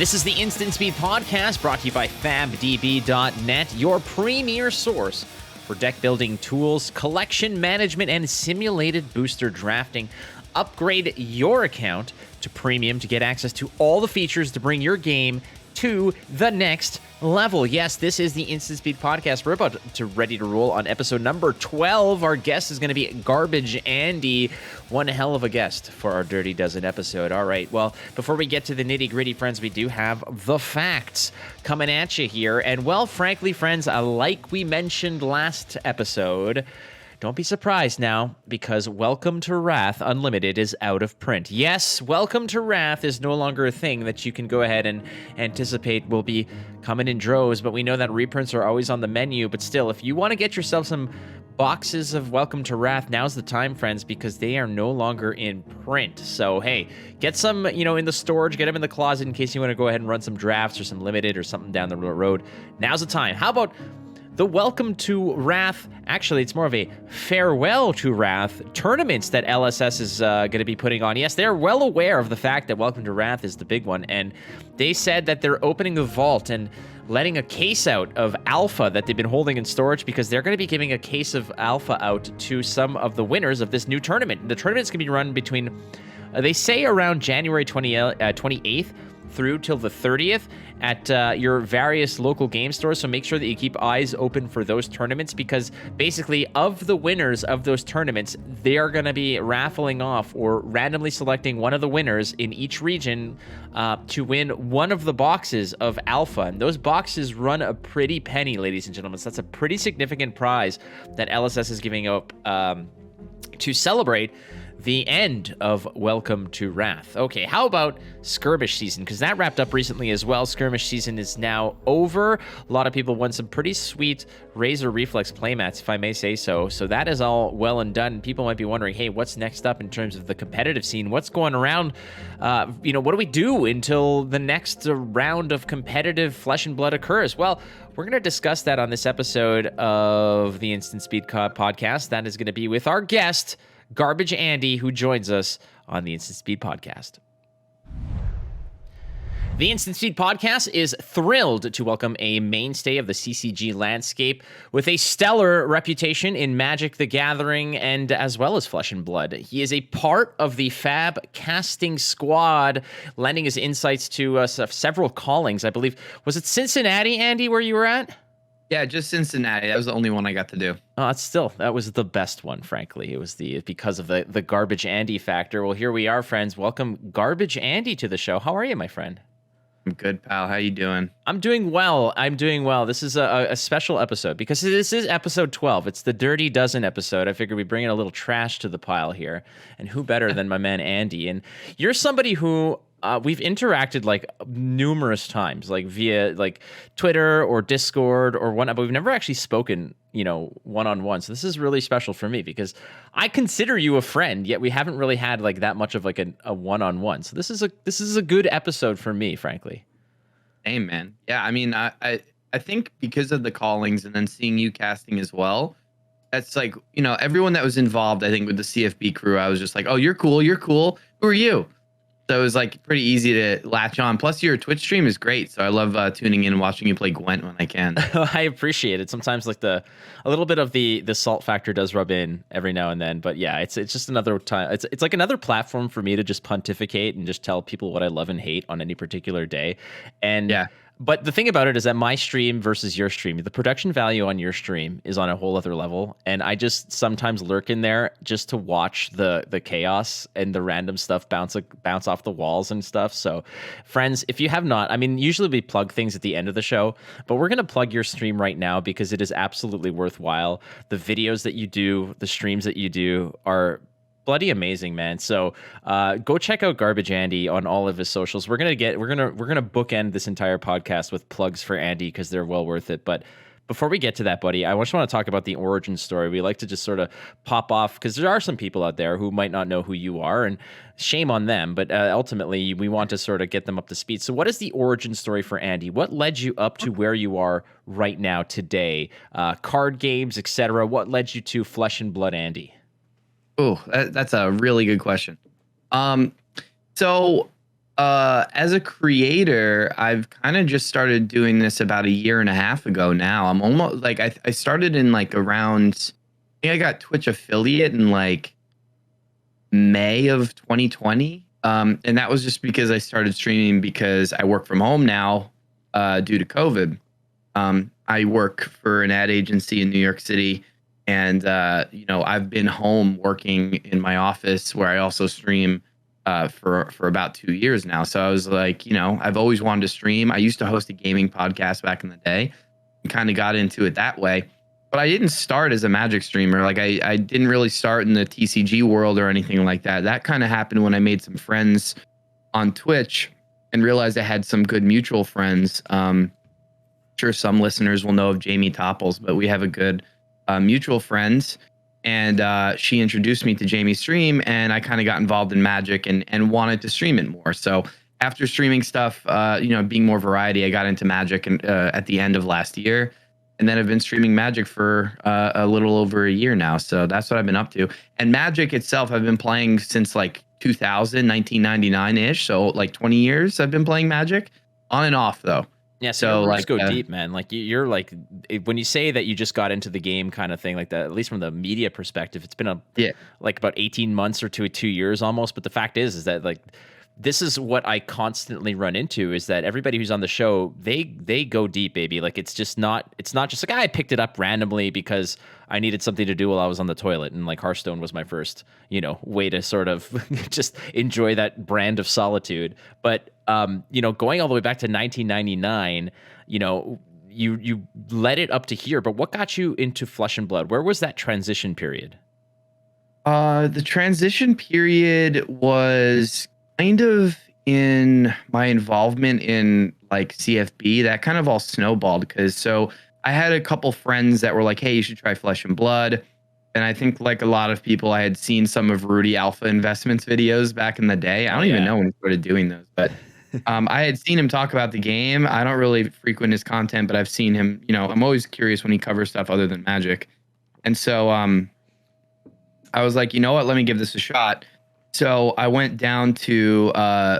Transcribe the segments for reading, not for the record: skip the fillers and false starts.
This is the Instant Speed Podcast brought to you by FabDB.net, your premier source for deck building tools, collection management, and simulated booster drafting. Upgrade your account to premium to get access to all the features to bring your game to the next level. Yes, this is the Instant Speed Podcast. We're about to ready to roll on episode number 12. Our guest is going to be Garbage Andy. One hell of a guest for our Dirty Dozen episode. All right, well, before we get to the nitty-gritty, friends, we do have the facts coming at you here. And, well, frankly, friends, like we mentioned last episode, don't be surprised now, because Welcome to Wrath Unlimited is out of print. Yes, Welcome to Wrath is no longer a thing that you can go ahead and anticipate will be coming in droves, but we know that reprints are always on the menu. But still, if you want to get yourself some boxes of Welcome to Wrath, now's the time, friends, because they are no longer in print. So, hey, get some, in the storage, get them in the closet in case you want to go ahead and run some drafts or some limited or something down the road. Now's the time. How about the Welcome to Wrath, actually, it's more of a Farewell to Wrath tournaments that LSS is going to be putting on. Yes, they're well aware of the fact that Welcome to Wrath is the big one, and they said that they're opening the vault and letting a case out of alpha that they've been holding in storage, because they're going to be giving a case of alpha out to some of the winners of this new tournament. The tournament's going to be run between, they say, around January 28th through till the 30th at your various local game stores. So make sure that you keep eyes open for those tournaments, because basically of the winners of those tournaments, they are going to be raffling off or randomly selecting one of the winners in each region to win one of the boxes of alpha. And those boxes run a pretty penny, ladies and gentlemen. So that's a pretty significant prize that LSS is giving up to celebrate the end of Welcome to Wrath. Okay, how about Skirmish season? Because that wrapped up recently as well. Skirmish season is now over. A lot of people won some pretty sweet Razor Reflex playmats, if I may say so. So that is all well and done. People might be wondering, hey, what's next up in terms of the competitive scene? What's going around? What do we do until the next round of competitive Flesh and Blood occurs? Well, we're going to discuss that on this episode of the Instant Speed Podcast. That is going to be with our guest, Garbage Andy, who joins us on the Instant Speed Podcast. The Instant Speed Podcast is thrilled to welcome a mainstay of the CCG landscape with a stellar reputation in Magic the Gathering and as well as Flesh and Blood. He is a part of the Fab casting squad, lending his insights to us of several callings. I believe, was it Cincinnati, Andy, where you were at? Yeah, just Cincinnati. That was the only one I got to do. Oh, that was the best one, frankly. It was because of the Garbage Andy factor. Well, here we are, friends. Welcome Garbage Andy to the show. How are you, my friend? I'm good, pal. How you doing? I'm doing well. This is a special episode because this is episode 12. It's the Dirty Dozen episode. I figured we'd bring in a little trash to the pile here. And who better than my man Andy? And you're somebody who we've interacted like numerous times, like via like Twitter or Discord or whatnot, but we've never actually spoken, one-on-one. So this is really special for me because I consider you a friend, yet we haven't really had like that much of like a one-on-one. So this is a good episode for me, frankly. Hey, man. Yeah, I mean, I think because of the callings and then seeing you casting as well, that's like, everyone that was involved, I think with the CFB crew, I was just like, oh, you're cool. Who are you? So it was like pretty easy to latch on. Plus, your Twitch stream is great, so I love tuning in and watching you play Gwent when I can. I appreciate it. Sometimes like a little bit of the salt factor does rub in every now and then, but yeah, it's just another time. It's like another platform for me to just pontificate and just tell people what I love and hate on any particular day. And yeah. But the thing about it is that my stream versus your stream, the production value on your stream is on a whole other level. And I just sometimes lurk in there just to watch the chaos and the random stuff bounce off the walls and stuff. So friends, if you have not, usually we plug things at the end of the show, but we're going to plug your stream right now because it is absolutely worthwhile. The videos that you do, the streams that you do are bloody amazing, man. So go check out Garbage Andy on all of his socials. We're gonna bookend this entire podcast with plugs for Andy because they're well worth it. But before we get to that, buddy, I just want to talk about the origin story. We like to just sort of pop off because there are some people out there who might not know who you are, and shame on them. But ultimately, we want to sort of get them up to speed. So what is the origin story for Andy? What led you up to where you are right now today? Card games, etc. What led you to Flesh and Blood Andy? Oh, that's a really good question. So As a creator, I've kind of just started doing this about a year and a half ago now. I'm almost like I started in like around, I think I got Twitch affiliate in like May of 2020. And that was just because I started streaming because I work from home now due to COVID. I work for an ad agency in New York City, and I've been home working in my office where I also stream for about 2 years now. So I was like, I've always wanted to stream. I used to host a gaming podcast back in the day, and kind of got into it that way. But I didn't start as a Magic streamer. Like I didn't really start in the TCG world or anything like that. That kind of happened when I made some friends on Twitch and realized I had some good mutual friends. Sure, some listeners will know of Jamie Topples, but we have a good mutual friend, and she introduced me to Jamie's stream, and I kind of got involved in Magic and wanted to stream it more. So after streaming stuff, being more variety, I got into Magic and at the end of last year. And then I've been streaming Magic for a little over a year now. So that's what I've been up to. And Magic itself, I've been playing since like 2000, 1999-ish. So like 20 years I've been playing Magic on and off though. Yeah, so like go deep, man. Like you're like, when you say that you just got into the game kind of thing like that, at least from the media perspective, it's been like about 18 months or 2 years almost. But the fact is that like, this is what I constantly run into, is that everybody who's on the show, they go deep, baby. Like it's not just like I picked it up randomly because I needed something to do while I was on the toilet, and like Hearthstone was my first, way to sort of just enjoy that brand of solitude. But going all the way back to 1999, you led it up to here. But what got you into Flesh and Blood? Where was that transition period? The transition period was kind of in my involvement in like CFB. That kind of all snowballed because I had a couple friends that were like, hey, you should try Flesh and Blood. And I think like a lot of people, I had seen some of Rudy Alpha Investments videos back in the day. I don't even know when he started doing those, but I had seen him talk about the game. I don't really frequent his content, but I've seen him, I'm always curious when he covers stuff other than Magic. And so I was like, you know what, let me give this a shot. So I went down to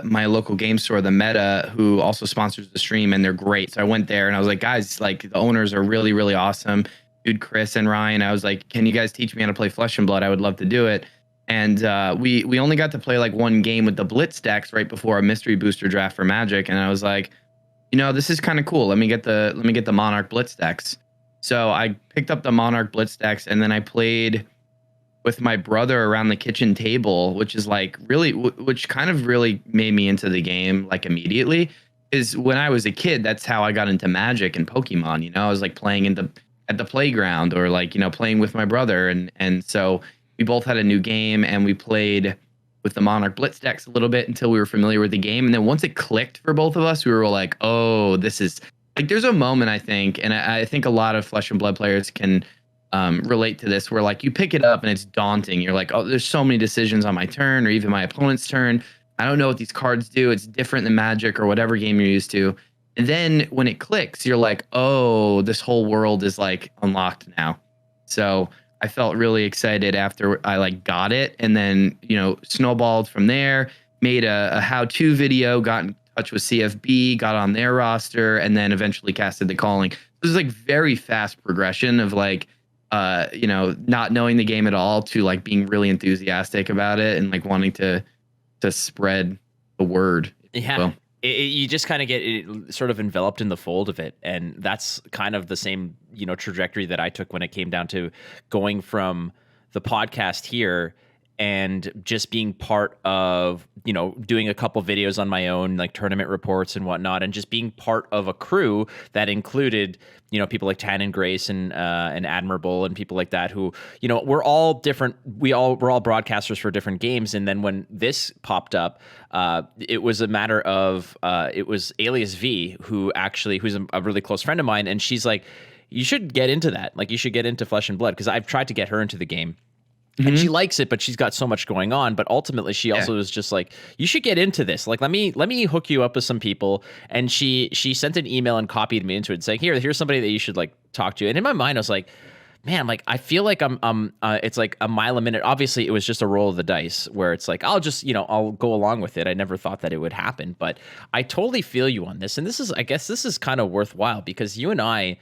my local game store, the Meta, who also sponsors the stream, and they're great. So I went there and I was like, guys, like the owners are really, really awesome. Dude, Chris and Ryan, I was like, can you guys teach me how to play Flesh and Blood? I would love to do it. And we only got to play like one game with the Blitz decks right before a mystery booster draft for Magic. And I was like, this is kind of cool. Let me get the Monarch Blitz decks. So I picked up the Monarch Blitz decks, and then I played with my brother around the kitchen table, which is like which kind of really made me into the game like immediately. Is when I was a kid, that's how I got into Magic and Pokemon. I was like playing at the playground, or like playing with my brother, and so we both had a new game, and we played with the Monarch Blitz decks a little bit until we were familiar with the game. And then once it clicked for both of us, we were like, oh, this is like, there's a moment, I think, and I think a lot of Flesh and Blood players can relate to this, where like you pick it up and it's daunting. You're like, oh, there's so many decisions on my turn or even my opponent's turn. I don't know what these cards do. It's different than Magic or whatever game you're used to. And then when it clicks, you're like, oh, this whole world is like unlocked now. So I felt really excited after I like got it, and then snowballed from there, made a how-to video, got in touch with CFB, got on their roster, and then eventually casted the calling. This is like very fast progression of like not knowing the game at all to like being really enthusiastic about it and like wanting to spread the word. Yeah. Well, you just kind of get it sort of enveloped in the fold of it. And that's kind of the same, trajectory that I took when it came down to going from the podcast here and just being part of, doing a couple videos on my own, like tournament reports and whatnot, and just being part of a crew that included, people like Tan and Grace and Admirable and people like that who, we're all different. We're all broadcasters for different games. And then when this popped up, it was a matter of, it was Alias V, who's a really close friend of mine. And she's like, you should get into that. Like, you should get into Flesh and Blood, because I've tried to get her into the game. And she likes it, but she's got so much going on. But ultimately, she also was just like, you should get into this. Like, let me hook you up with some people. And she sent an email and copied me into it, saying, here's somebody that you should like talk to. And in my mind, I was like, man, like I feel like it's like a mile a minute. Obviously, it was just a roll of the dice where it's like I'll just I'll go along with it. I never thought that it would happen, but I totally feel you on this, and I guess this is kind of worthwhile because you and I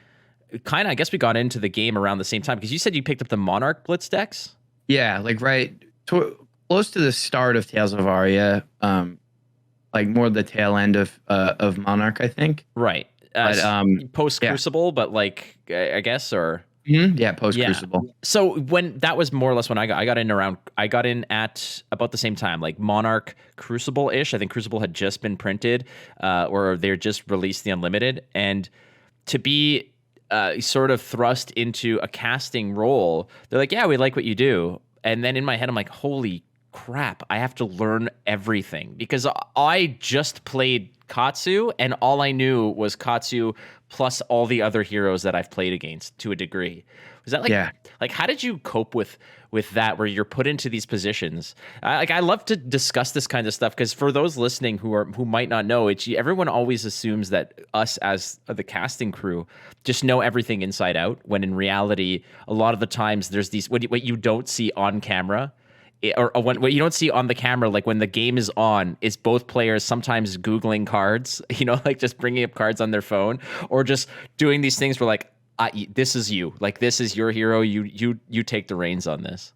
I guess we got into the game around the same time because you said you picked up the Monarch Blitz decks. Yeah, like close to the start of Tales of Aria, like more the tail end of Monarch, I think. Right. But Post Crucible, but like I guess or. Yeah, post Crucible. Yeah. So when that was more or less when I got in at about the same time, like Monarch Crucible ish. I think Crucible had just been printed, or they just released the Unlimited, and to be sort of thrust into a casting role, they're like, yeah, we like what you do, and then in my head I'm like, holy crap, I have to learn everything because I just played Katsu and all I knew was Katsu plus all the other heroes that I've played against to a degree. Was that like how did you cope with that where you're put into these positions? I love to discuss this kind of stuff because for those listening who might not know, everyone always assumes that us as the casting crew just know everything inside out, when in reality a lot of the times there's these what you don't see on camera. Or what you don't see on the camera, like when the game is on, is both players sometimes Googling cards, like just bringing up cards on their phone, or just doing these things where like, this is you, like this is your hero, you take the reins on this.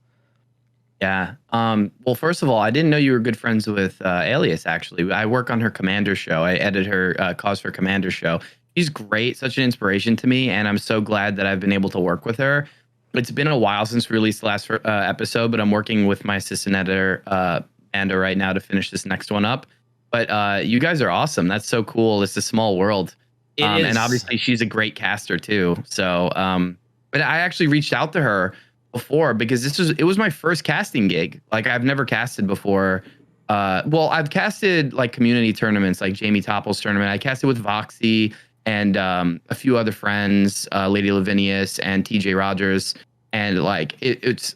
Yeah. Well, first of all, I didn't know you were good friends with Alias. Actually, I work on her Commander show. I edit her Cause for Commander show. She's great, such an inspiration to me, and I'm so glad that I've been able to work with her. It's been a while since we released the last episode, but I'm working with my assistant editor, Amanda, right now to finish this next one up. But you guys are awesome. That's so cool. It's a small world. It is. And obviously she's a great caster too. So, but I actually reached out to her before because it was my first casting gig. Like I've never casted before. Well, I've casted like community tournaments, like Jamie Topple's tournament. I casted with Voxy and a few other friends, Lady Lavinius and TJ Rogers, and like it's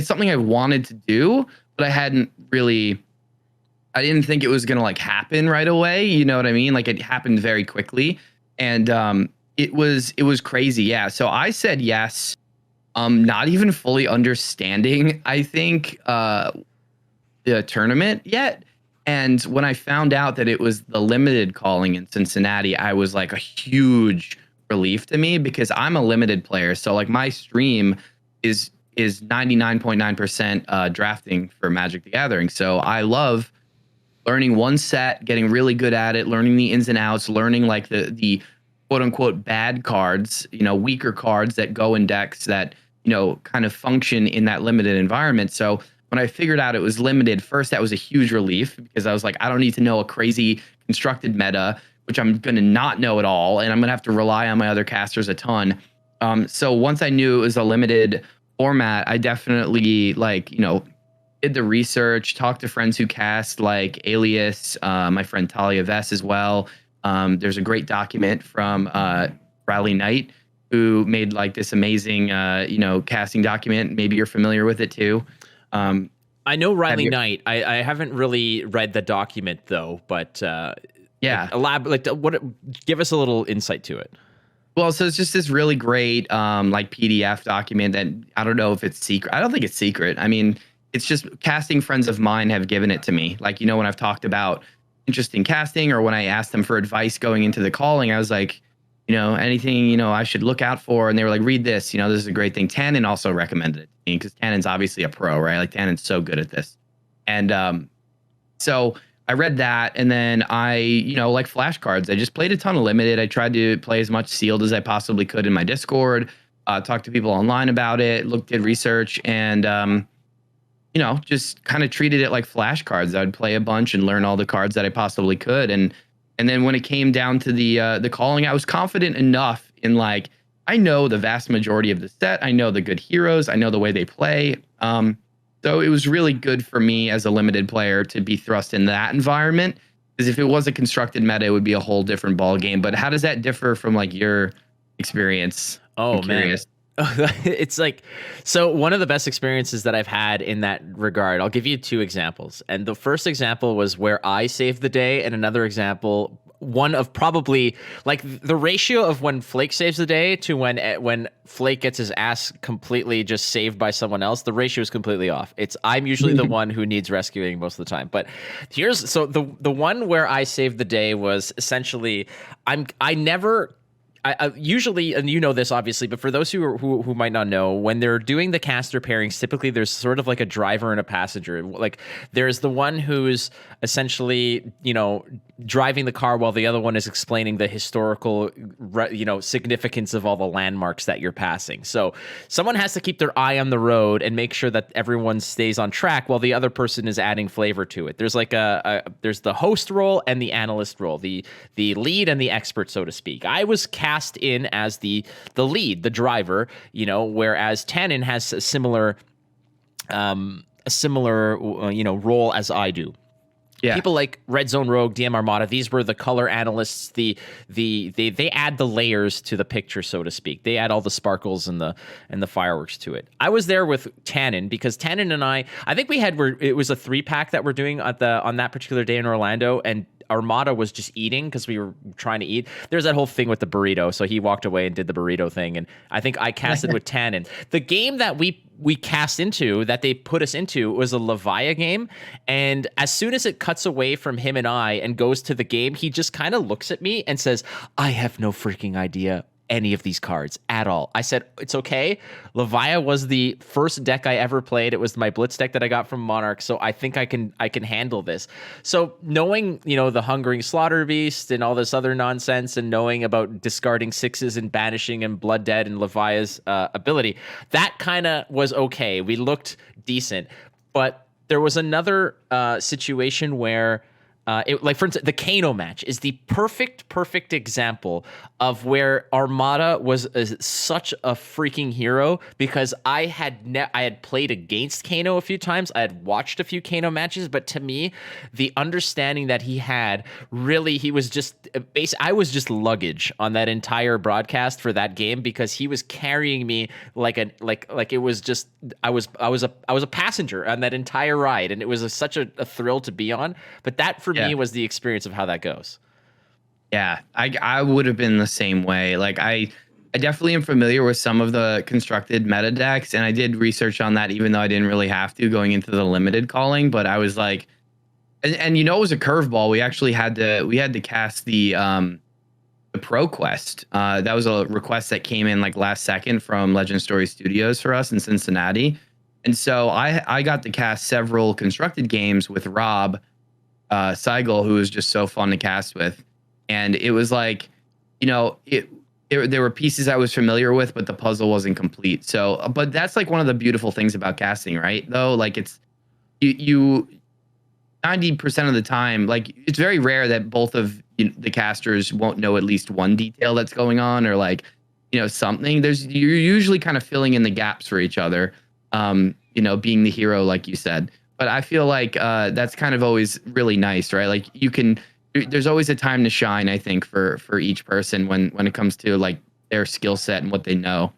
something I wanted to do, but I didn't think it was gonna like happen right away. You know what I mean? Like it happened very quickly, and it was crazy. Yeah. So I said yes, not even fully understanding, I think, the tournament yet. And when I found out that it was the limited calling in Cincinnati, I was like a huge relief to me because I'm a limited player. So like my stream is 99.9% drafting for Magic the Gathering. So I love learning one set, getting really good at it, learning the ins and outs, learning like the quote unquote bad cards, weaker cards that go in decks that, kind of function in that limited environment. So when I figured out it was limited, first, that was a huge relief because I was like, I don't need to know a crazy constructed meta, which I'm going to not know at all. And I'm going to have to rely on my other casters a ton. So once I knew it was a limited format, I definitely did the research, talked to friends who cast like Alias, my friend Talia Vess as well. There's a great document from Riley Knight who made like this amazing, casting document. Maybe you're familiar with it too. I know Riley Knight. I haven't really read the document though, but yeah, give us a little insight to it. Well, so it's just this really great like PDF document that I don't know if it's secret. I don't think it's secret. I mean, it's just casting friends of mine have given it to me. Like, when I've talked about interesting casting or when I asked them for advice going into the calling, I was like, anything, I should look out for. And they were like, read this, this is a great thing. Tannen also recommended it to me because Tannen's obviously a pro, right? Like Tannen's so good at this. And so I read that, and then I, like flashcards. I just played a ton of limited. I tried to play as much sealed as I possibly could in my Discord, talked to people online about it, did research, and just kind of treated it like flashcards. I would play a bunch and learn all the cards that I possibly could. And then when it came down to the calling, I was confident enough in like, I know the vast majority of the set. I know the good heroes. I know the way they play. So it was really good for me as a limited player to be thrust in that environment. Because if it was a constructed meta, it would be a whole different ball game. But how does that differ from like your experience? Oh, man. It's like, so one of the best experiences that I've had in that regard, I'll give you two examples. And the first example was where I saved the day, and another example one of probably like the ratio of when Flake saves the day to when Flake gets his ass completely just saved by someone else. The ratio is completely off. I'm usually the one who needs rescuing most of the time. But so the one where I saved the day was essentially I never. I usually, and you know this obviously, but for those who might not know, when they're doing the caster pairings, typically there's sort of like a driver and a passenger. Like there's the one who's essentially, driving the car while the other one is explaining the historical, significance of all the landmarks that you're passing. So someone has to keep their eye on the road and make sure that everyone stays on track while the other person is adding flavor to it. There's like there's the host role and the analyst role, the lead and the expert, so to speak. I was cast in as the lead, the driver, whereas Tannen has a similar role as I do. Yeah. People like Red Zone Rogue, DM Armada, these were the color analysts. They add the layers to the picture, so to speak. They add all the sparkles and the fireworks to it. I was there with Tannen because Tannen and I think it was a 3-pack that we're doing on that particular day in Orlando, and Armada was just eating because we were trying to eat. There's that whole thing with the burrito, so he walked away and did the burrito thing, and I think I casted with Tannen. The game that we cast into, that they put us into, was a Levia game, and as soon as it cuts away from him and I and goes to the game, he just kind of looks at me and says, I have no freaking idea any of these cards at all. I said, it's okay. Levia was the first deck I ever played. It was my Blitz deck that I got from Monarch, so I think I can handle this. So knowing, the Hungering Slaughter Beast and all this other nonsense, and knowing about discarding 6s and banishing and Blood Dead and Levia's ability, that kind of was okay. We looked decent. But there was another situation where like for instance, the Kano match is the perfect example of where Armada was such a freaking hero, because I had played against Kano a few times. I had watched a few Kano matches, but to me, the understanding that he had, really, he was just I was just luggage on that entire broadcast for that game, because he was carrying me like it was just I was a passenger on that entire ride, and it was such a thrill to be on. But that for me was the experience of how that goes. Yeah, I would have been the same way. Like I definitely am familiar with some of the constructed meta decks, and I did research on that, even though I didn't really have to going into the limited calling. But I was like, and it was a curveball. We actually had to cast the Pro Quest. That was a request that came in like last second from Legend Story Studios for us in Cincinnati, and so I got to cast several constructed games with Rob Seigel, who was just so fun to cast with. And it was like, there were pieces I was familiar with, but the puzzle wasn't complete. So, but that's like one of the beautiful things about casting, right? Though, like it's you 90% of the time, like it's very rare that both of the casters won't know at least one detail that's going on, or like, something. You're usually kind of filling in the gaps for each other, being the hero, like you said. But I feel like that's kind of always really nice, right? Like there's always a time to shine, I think, for each person when it comes to like their skill set and what they know.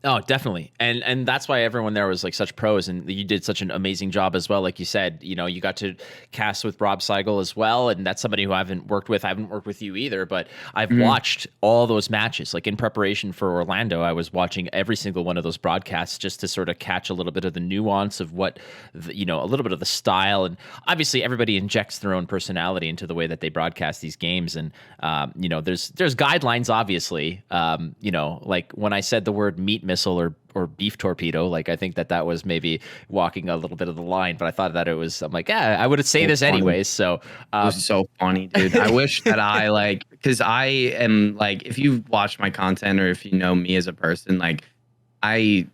Oh, definitely. And that's why everyone there was like such pros, and you did such an amazing job as well. Like you said, you got to cast with Rob Seigel as well. And that's somebody who I haven't worked with. I haven't worked with you either, but I've watched all those matches. Like in preparation for Orlando, I was watching every single one of those broadcasts just to sort of catch a little bit of the nuance of what, a little bit of the style. And obviously everybody injects their own personality into the way that they broadcast these games. And, there's guidelines, obviously, like when I said the word meat missile or beef torpedo, like I think that was maybe walking a little bit of the line, but I thought that I'm like, I would say this anyways. So it was so funny, dude. I wish that because I am like, if you've watched my content or if you know me as a person, like I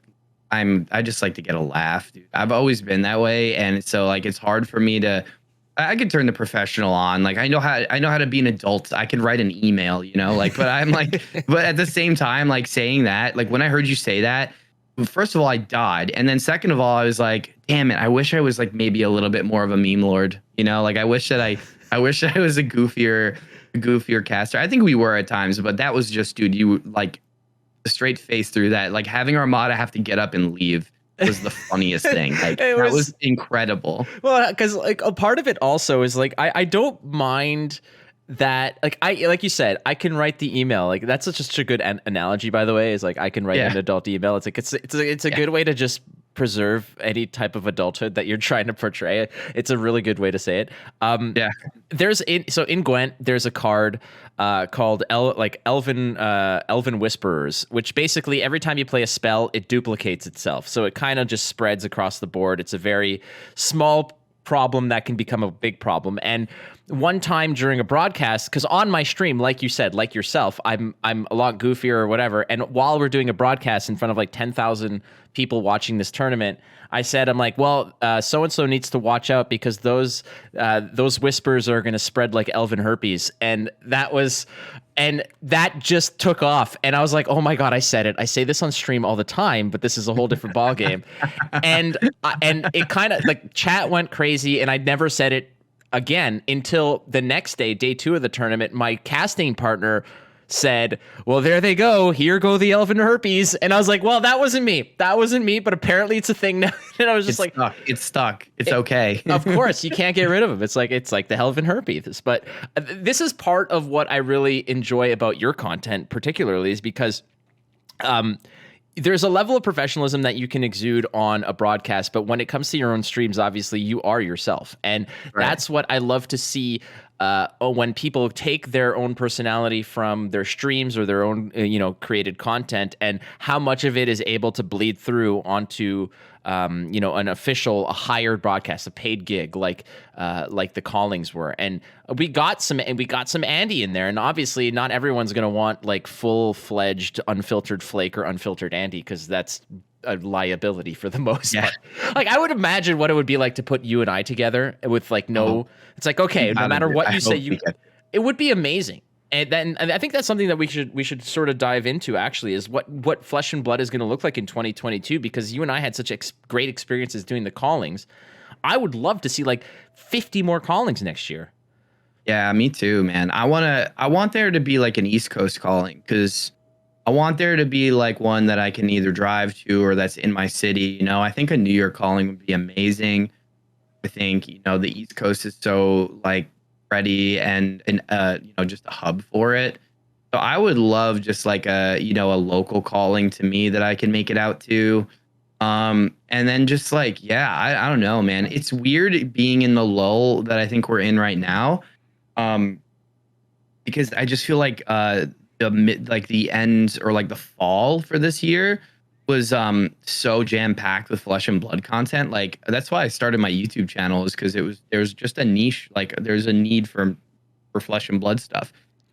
just like to get a laugh, dude. I've always been that way, and so like it's hard for me to. I could turn the professional on. Like I know how to be an adult. I can write an email, but I'm like, but at the same time, like saying that, like when I heard you say that, first of all, I died. And then second of all, I was like, damn it. I wish I was like maybe a little bit more of a meme lord, like I wish I was a goofier caster. I think we were at times, but that was just, dude, you like a straight face through that, like having Armada have to get up and leave was the funniest thing. Like that was incredible. Well, because like a part of it also is like I don't mind that like you said, I can write the email. Like that's such a good analogy, by the way, is like I can write Yeah. an adult email. It's like it's a good way to just preserve any type of adulthood that you're trying to portray. It's a really good way to say it. Yeah. In Gwent, there's a card called Elven Whisperers, which basically every time you play a spell, it duplicates itself. So it kind of just spreads across the board. It's a very small problem that can become a big problem. And one time during a broadcast, because on my stream, like you said, like yourself, I'm a lot goofier or whatever. And while we're doing a broadcast in front of like 10,000 people watching this tournament, I said, I'm like, well, so-and-so needs to watch out because those whispers are going to spread like elven herpes. And that just took off. And I was like, oh my God, I said it. I say this on stream all the time, but this is a whole different ball game. And it kind of like chat went crazy, and I never said it again until the next day, day 2 of the tournament. My casting partner said, well, there they go. Here go the elven herpes. And I was like, well, that wasn't me. But apparently it's a thing now. And I was just it's stuck. It's okay. Of course, you can't get rid of them. It's like the elven herpes. But this is part of what I really enjoy about your content, particularly, is because there's a level of professionalism that you can exude on a broadcast, but when it comes to your own streams, obviously you are yourself. And that's what I love to see when people take their own personality from their streams or their own, created content, and how much of it is able to bleed through onto, an official, a hired broadcast, a paid gig, like the callings were. And we got some Andy in there, and obviously not everyone's going to want like full-fledged unfiltered Flake or unfiltered Andy, because that's a liability for the most part. Like I would imagine what it would be like to put you and I together with like it's like, okay, no matter what you say, it would be amazing. And then I think that's something that we should sort of dive into, actually, is what Flesh and Blood is going to look like in 2022, because you and I had such great experiences doing the callings. I would love to see like 50 more callings next year. Yeah, me too, man. I want there to be like an East Coast calling, because I want there to be like one that I can either drive to or that's in my city. I think a New York calling would be amazing. I think, the East Coast is so like ready and just a hub for it. So I would love just like a local calling to me that I can make it out to. And then just like, I don't know, man. It's weird being in the lull that I think we're in right now. Because I just feel like the end or like the fall for this year was so jam-packed with Flesh and Blood content. Like that's why I started my YouTube channel, is because there was just a niche, like there's a need for Flesh and Blood stuff.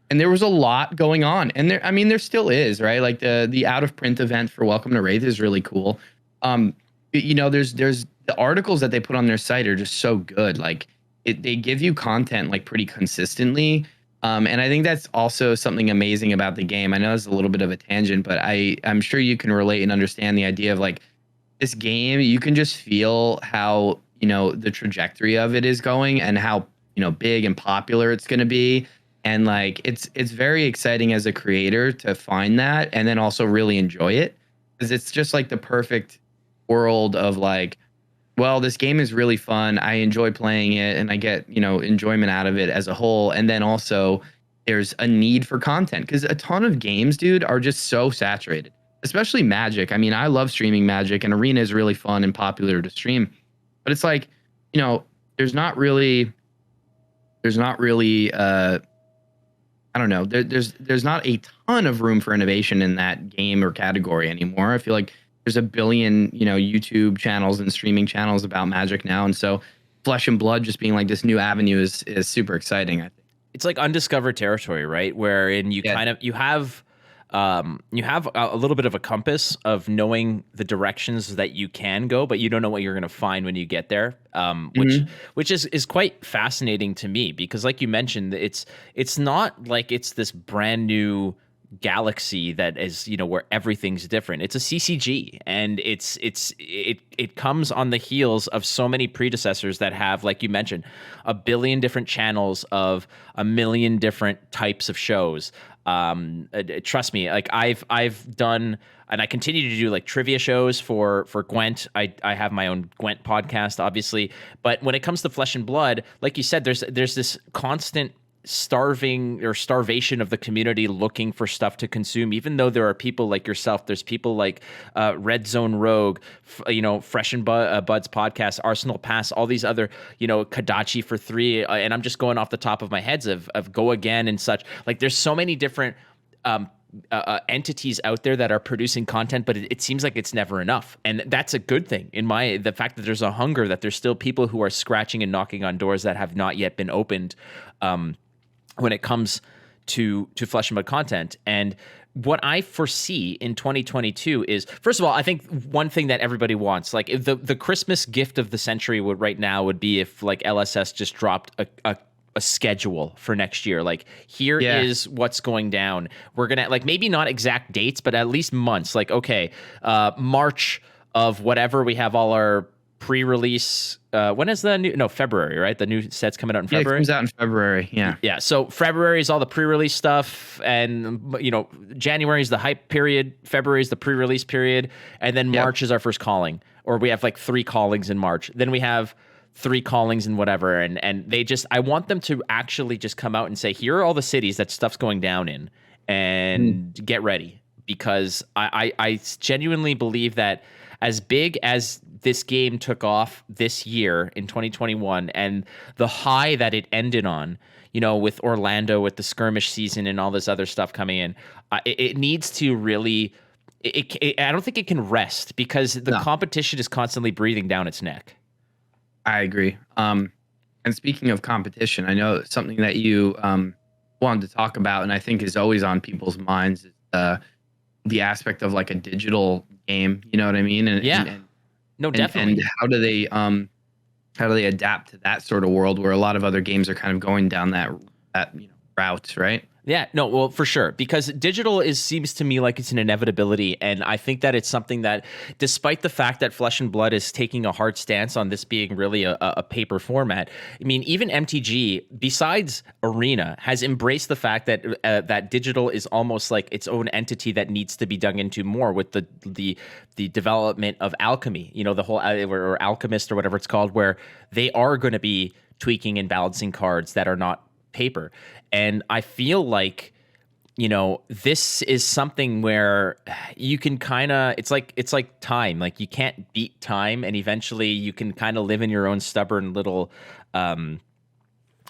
And there was a lot going on. And there still is, right? Like the out of print event for Welcome to Wraith is really cool. There's the articles that they put on their site are just so good. Like they give you content like pretty consistently. And I think that's also something amazing about the game. I know it's a little bit of a tangent, but I'm sure you can relate and understand the idea of like this game. You can just feel how, the trajectory of it is going, and how, big and popular it's going to be. And like, it's very exciting as a creator to find that, and then also really enjoy it, because it's just like the perfect world of like, well, this game is really fun. I enjoy playing it, and I get, enjoyment out of it as a whole. And then also there's a need for content, because a ton of games, dude, are just so saturated, especially Magic. I mean, I love streaming Magic, and Arena is really fun and popular to stream. But it's like, there's not really I don't know. There's not a ton of room for innovation in that game or category anymore. I feel like there's a billion, YouTube channels and streaming channels about Magic now. And so Flesh and Blood just being like this new avenue is super exciting, I think. It's like undiscovered territory, right? Wherein you have a little bit of a compass of knowing the directions that you can go, but you don't know what you're going to find when you get there. Which is quite fascinating to me, because like you mentioned, it's not like it's this brand new galaxy that is, where everything's different. It's a CCG, and it comes on the heels of so many predecessors that have, like you mentioned, a billion different channels of a million different types of shows. Trust me, like I've done, and I continue to do like trivia shows for Gwent. I have my own Gwent podcast, obviously, but when it comes to Flesh and Blood, like you said, there's this constant starvation of the community looking for stuff to consume, even though there are people like yourself. There's people like Red Zone Rogue, Fresh and Bud's podcast, Arsenal Pass, all these other, Kadachi for 3, and I'm just going off the top of my heads of Go Again and such. Like, there's so many different entities out there that are producing content, but it seems like it's never enough, and that's a good thing. The fact that there's a hunger, that there's still people who are scratching and knocking on doors that have not yet been opened when it comes to Flesh and Blood content. And what I foresee in 2022 is, first of all, I think one thing that everybody wants, like the Christmas gift of the century right now would be if like LSS just dropped a schedule for next year. Like, here is what's going down. We're gonna, like, maybe not exact dates, but at least months. Like, okay, March of whatever, we have all our pre-release. When is the new? No, February, right? The new set's coming out in February. It comes out in February. Yeah. Yeah. So February is all the pre-release stuff, and January is the hype period. February is the pre-release period, and then March is our first calling, or we have like 3 callings in March. Then we have 3 callings and whatever, and I want them to actually just come out and say, here are all the cities that stuff's going down in, and get ready, because I genuinely believe that as big as this game took off this year in 2021, and the high that it ended on, with Orlando, with the skirmish season and all this other stuff coming in, it needs to really, I don't think it can rest, because the competition is constantly breathing down its neck. I agree. And speaking of competition, I know something that you wanted to talk about, and I think is always on people's minds, is the aspect of like a digital game. You know what I mean? Definitely. And how do they adapt to that sort of world where a lot of other games are kind of going down that route, right? Yeah, no, well, for sure, because digital seems to me like it's an inevitability, and I think that it's something that, despite the fact that Flesh and Blood is taking a hard stance on this being really a paper format, I mean, even MTG, besides Arena, has embraced the fact that that digital is almost like its own entity that needs to be dug into more with the development of Alchemy, the whole or Alchemist or whatever it's called, where they are going to be tweaking and balancing cards that are not paper. And I feel like, this is something where you can kind of, it's like time. Like, you can't beat time, and eventually you can kind of live in your own stubborn little, you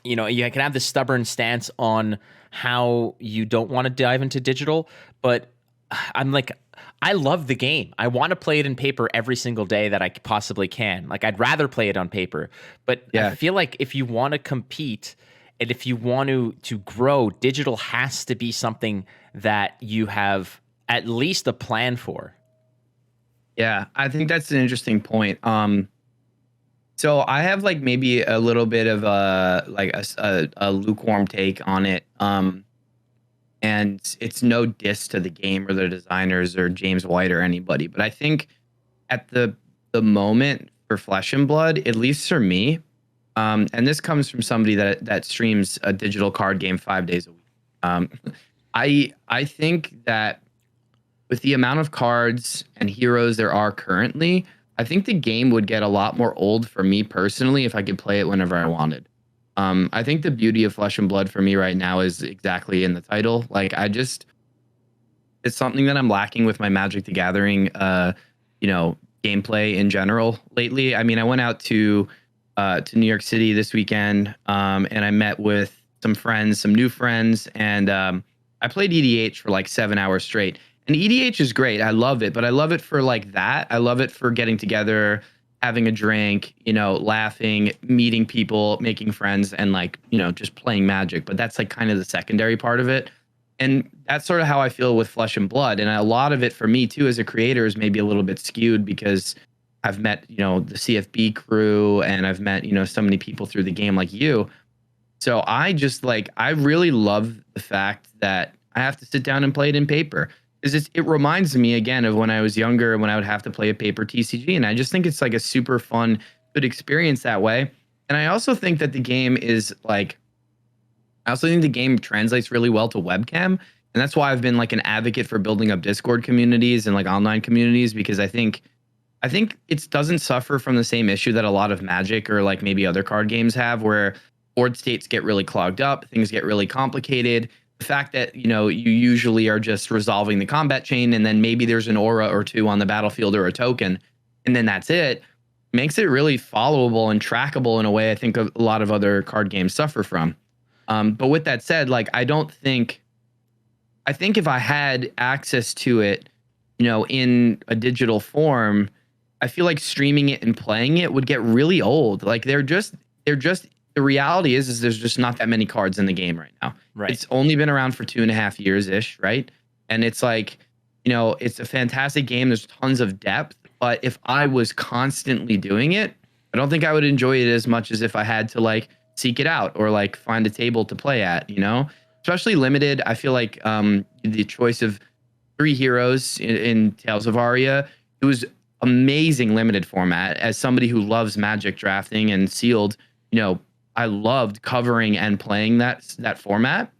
can have this stubborn stance on how you don't want to dive into digital. But I'm like, I love the game. I want to play it in paper every single day that I possibly can. Like, I'd rather play it on paper. But I feel like if you want to compete, and if you want to grow, digital has to be something that you have at least a plan for. Yeah, I think that's an interesting point. So I have like maybe a little bit of a lukewarm take on it. And it's no diss to the game or the designers or James White or anybody, but I think at the moment for Flesh and Blood, at least for me, and this comes from somebody that streams a digital card game 5 days a week. I think that with the amount of cards and heroes there are currently, I think the game would get a lot more old for me personally if I could play it whenever I wanted. I think the beauty of Flesh and Blood for me right now is exactly in the title. Like, it's something that I'm lacking with my Magic the Gathering, gameplay in general lately. I mean, I went out to New York City this weekend, and I met with some new friends, and I played EDH for like 7 hours straight. And EDH is great. I love it, but I love it for like that. I love it for getting together, having a drink, laughing, meeting people, making friends, and like, just playing Magic. But that's like kind of the secondary part of it. And that's sort of how I feel with Flesh and Blood. And a lot of it for me too, as a creator, is maybe a little bit skewed because I've met, the CFB crew, and I've met, so many people through the game like you. So I really love the fact that I have to sit down and play it in paper. Because it reminds me again of when I was younger, when I would have to play a paper TCG. And I just think it's like a super fun, good experience that way. And I also think that the game translates really well to webcam. And that's why I've been like an advocate for building up Discord communities and like online communities, because I think it doesn't suffer from the same issue that a lot of Magic or like maybe other card games have, where board states get really clogged up, things get really complicated. The fact that, you usually are just resolving the combat chain and then maybe there's an aura or two on the battlefield or a token, and then that's it, makes it really followable and trackable in a way I think a lot of other card games suffer from. But with that said, like, I think if I had access to it, in a digital form, I feel like streaming it and playing it would get really old. Like they're just the reality is there's just not that many cards in the game right now. Right. It's only been around for 2.5 years ish, right? And it's like, it's a fantastic game. There's tons of depth, but if I was constantly doing it, I don't think I would enjoy it as much as if I had to like seek it out or like find a table to play at, especially limited. I feel like the choice of 3 heroes in Tales of Aria, it was amazing limited format. As somebody who loves Magic drafting and sealed, I loved covering and playing that format.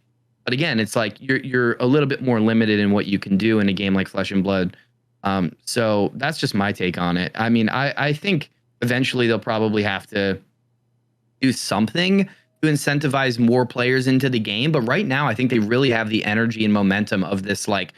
But again, it's like you're a little bit more limited in what you can do in a game like Flesh and Blood. So that's just my take on it. I mean, I think eventually they'll probably have to do something to incentivize more players into the game. But right now, I think they really have the energy and momentum of this, like,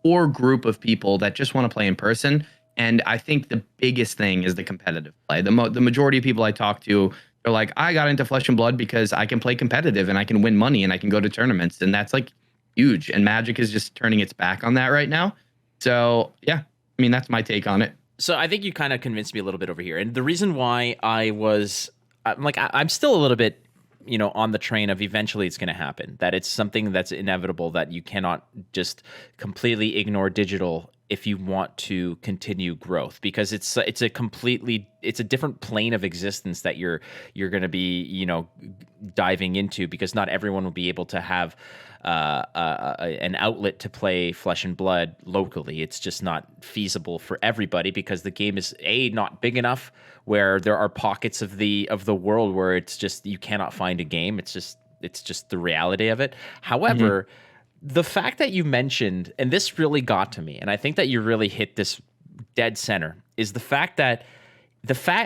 core group of people that just want to play in person. And I think the biggest thing is the competitive play. The majority of people I talk to are like, I got into Flesh and Blood because I can play competitive and I can win money and I can go to tournaments. And that's like huge. And Magic is just turning its back on that right now. So, yeah, I mean, that's my take on it. So I think you kind of convinced me a little bit over here. And the reason why I'm still a little bit, on the train of eventually it's going to happen, that it's something that's inevitable, that you cannot just completely ignore digital if you want to continue growth, because it's a different plane of existence that you're going to be, diving into, because not everyone will be able to have an outlet to play Flesh and Blood locally. It's just not feasible for everybody, because the game is not big enough, where there are pockets of the world where it's just you cannot find a game. It's just the reality of it. However, the fact that you mentioned, and this really got to me, and I think that you really hit this dead center, is the fact that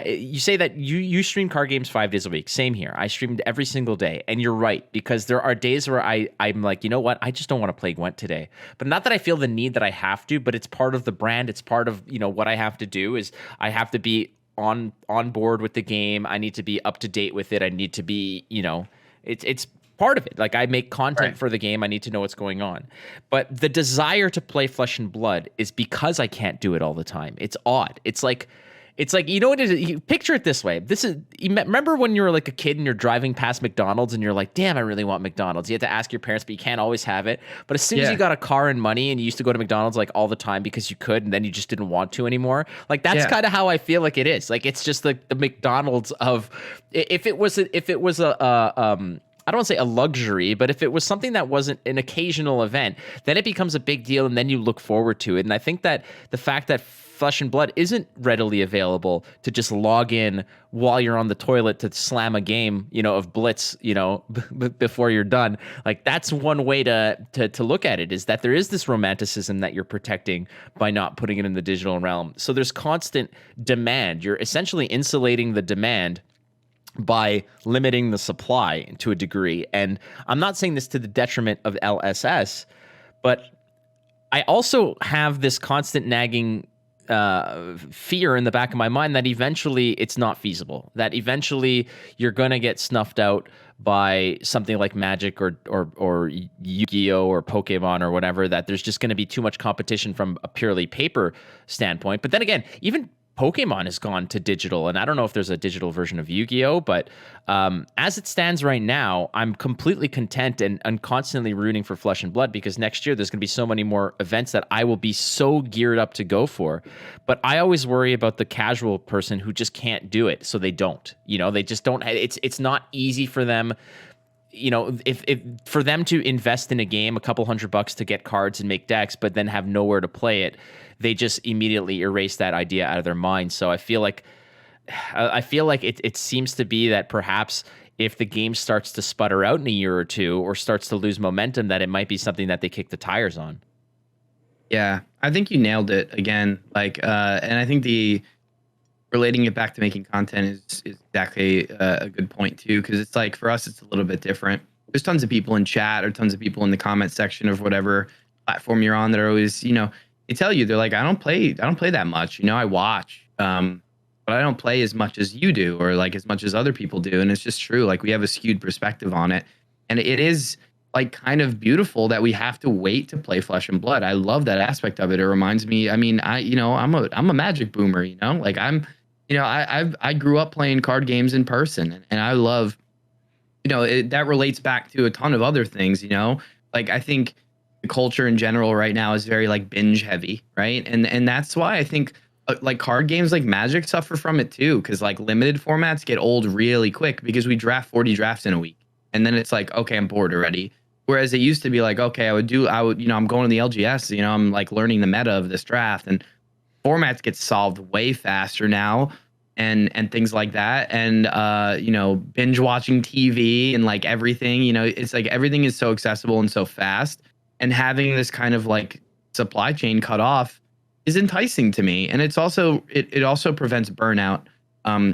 you say that you stream card games 5 days a week. Same here. I streamed every single day. And you're right, because there are days where I'm like, you know what? I just don't want to play Gwent today. But not that I feel the need that I have to, but it's part of the brand. It's part of, what I have to do is I have to be on board with the game. I need to be up to date with it. I need to be, it's part of it. Like, I make content for the game. I need to know what's going on. But the desire to play Flesh and Blood is because I can't do it all the time. It's odd. It's like, you know what it is? You picture it this way. Remember when you were like a kid and you're driving past McDonald's and you're like, damn, I really want McDonald's. You had to ask your parents, but you can't always have it. But as soon as you got a car and money, and you used to go to McDonald's like all the time because you could, and then you just didn't want to anymore. Like, that's kind of how I feel like it is. Like, it's just like the McDonald's of, if it was a I don't want to say a luxury, but if it was something that wasn't an occasional event, then it becomes a big deal, and then you look forward to it. And I think that the fact that Flesh and Blood isn't readily available to just log in while you're on the toilet to slam a game, of Blitz, before you're done. Like, that's one way to look at it, is that there is this romanticism that you're protecting by not putting it in the digital realm. So there's constant demand. You're essentially insulating the demand by limiting the supply to a degree. And I'm not saying this to the detriment of LSS, but I also have this constant nagging fear in the back of my mind that eventually it's not feasible, that eventually you're going to get snuffed out by something like Magic or Yu-Gi-Oh or Pokemon or whatever, that there's just going to be too much competition from a purely paper standpoint. But then again, even Pokemon has gone to digital, and I don't know if there's a digital version of Yu-Gi-Oh, but as it stands right now, I'm completely content and constantly rooting for Flesh and Blood, because next year there's going to be so many more events that I will be so geared up to go for. But I always worry about the casual person who just can't do it, so they don't. They just don't. It's not easy for them. If for them to invest in a game, a couple $100 to get cards and make decks, but then have nowhere to play it, they just immediately erase that idea out of their mind. So I feel like it seems to be that perhaps if the game starts to sputter out in a year or two, or starts to lose momentum, that it might be something that they kick the tires on. Yeah, I think you nailed it again. Like, and I think relating it back to making content is exactly a good point too, because it's like for us it's a little bit different. There's tons of people in chat or tons of people in the comment section of whatever platform you're on that are always, they tell you, they're like, I don't play that much, I watch, but I don't play as much as you do or like as much as other people do. And it's just true, like we have a skewed perspective on it, and it is like kind of beautiful that we have to wait to play Flesh and Blood. I love that aspect of it. It reminds me, I mean, I'm a Magic boomer, like I grew up playing card games in person, and I love, that relates back to a ton of other things, like I think the culture in general right now is very like binge heavy, right? And that's why I think like card games like Magic suffer from it too, because like limited formats get old really quick because we draft 40 drafts in a week, and then it's like, okay, I'm bored already. Whereas it used to be like, okay, I would, I'm going to the LGS, I'm like learning the meta of this draft, and formats get solved way faster now, and things like that. And binge watching TV and like everything, it's like everything is so accessible and so fast, and having this kind of like supply chain cut off is enticing to me. And it's also it also prevents burnout,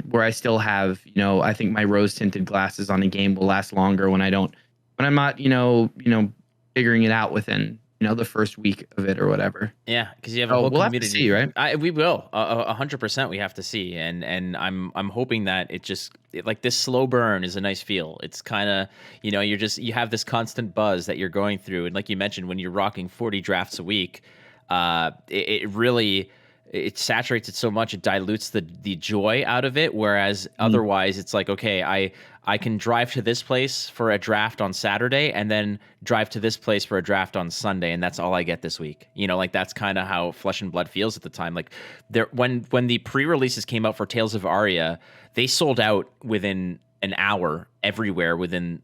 where I still have, I think my rose tinted glasses on a game will last longer when I'm not, figuring it out within, the first week of it or whatever. Yeah, because you have a whole We'll have community. to see, right? We will 100%. We have to see, and I'm hoping that like this slow burn is a nice feel. It's kind of, you have this constant buzz that you're going through, and like you mentioned, when you're rocking 40 drafts a week, it really, it saturates it so much, it dilutes the joy out of it. Whereas otherwise, it's like, okay, I can drive to this place for a draft on Saturday and then drive to this place for a draft on Sunday, and that's all I get this week. Like that's kind of how Flesh and Blood feels at the time. Like when the pre-releases came out for Tales of Aria, they sold out within an hour everywhere within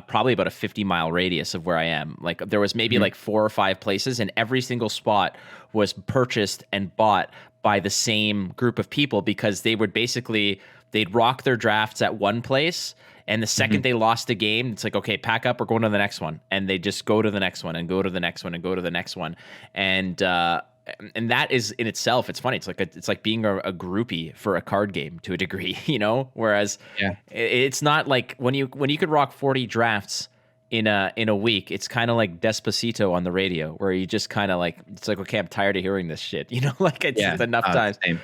probably about a 50-mile radius of where I am. Like there was maybe like 4 or 5 places, and every single spot was purchased and bought by the same group of people, because they'd rock their drafts at one place, and the second they lost the game, it's like, okay, pack up, we're going to the next one. And they just go to the next one and go to the next one and go to the next one. And that is in itself, it's funny. It's like being a groupie for a card game to a degree, whereas it's not like when you could rock 40 drafts in a week, it's kind of like Despacito on the radio, where you just kind of like, it's like, okay, I'm tired of hearing this shit, like it's enough times. And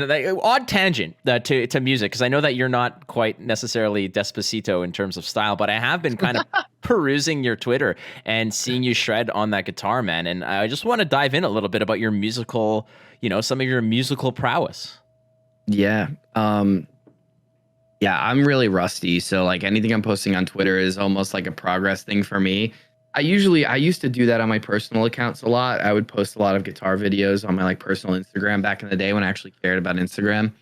like, odd tangent to music, because I know that you're not quite necessarily Despacito in terms of style, but I have been kind of perusing your Twitter and seeing you shred on that guitar, man. And I just want to dive in a little bit about your musical, some of your musical prowess. Yeah. Yeah, I'm really rusty. So like anything I'm posting on Twitter is almost like a progress thing for me. I used to do that on my personal accounts a lot. I would post a lot of guitar videos on my like personal Instagram back in the day when I actually cared about Instagram.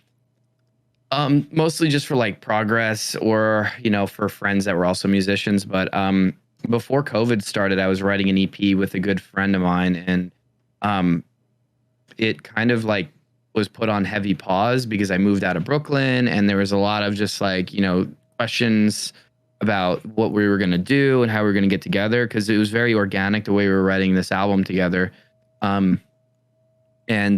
Mostly just for like progress, or, for friends that were also musicians. But before COVID started, I was writing an EP with a good friend of mine, and it kind of like was put on heavy pause because I moved out of Brooklyn, and there was a lot of just like, questions about what we were going to do and how we were going to get together, because it was very organic the way we were writing this album together. And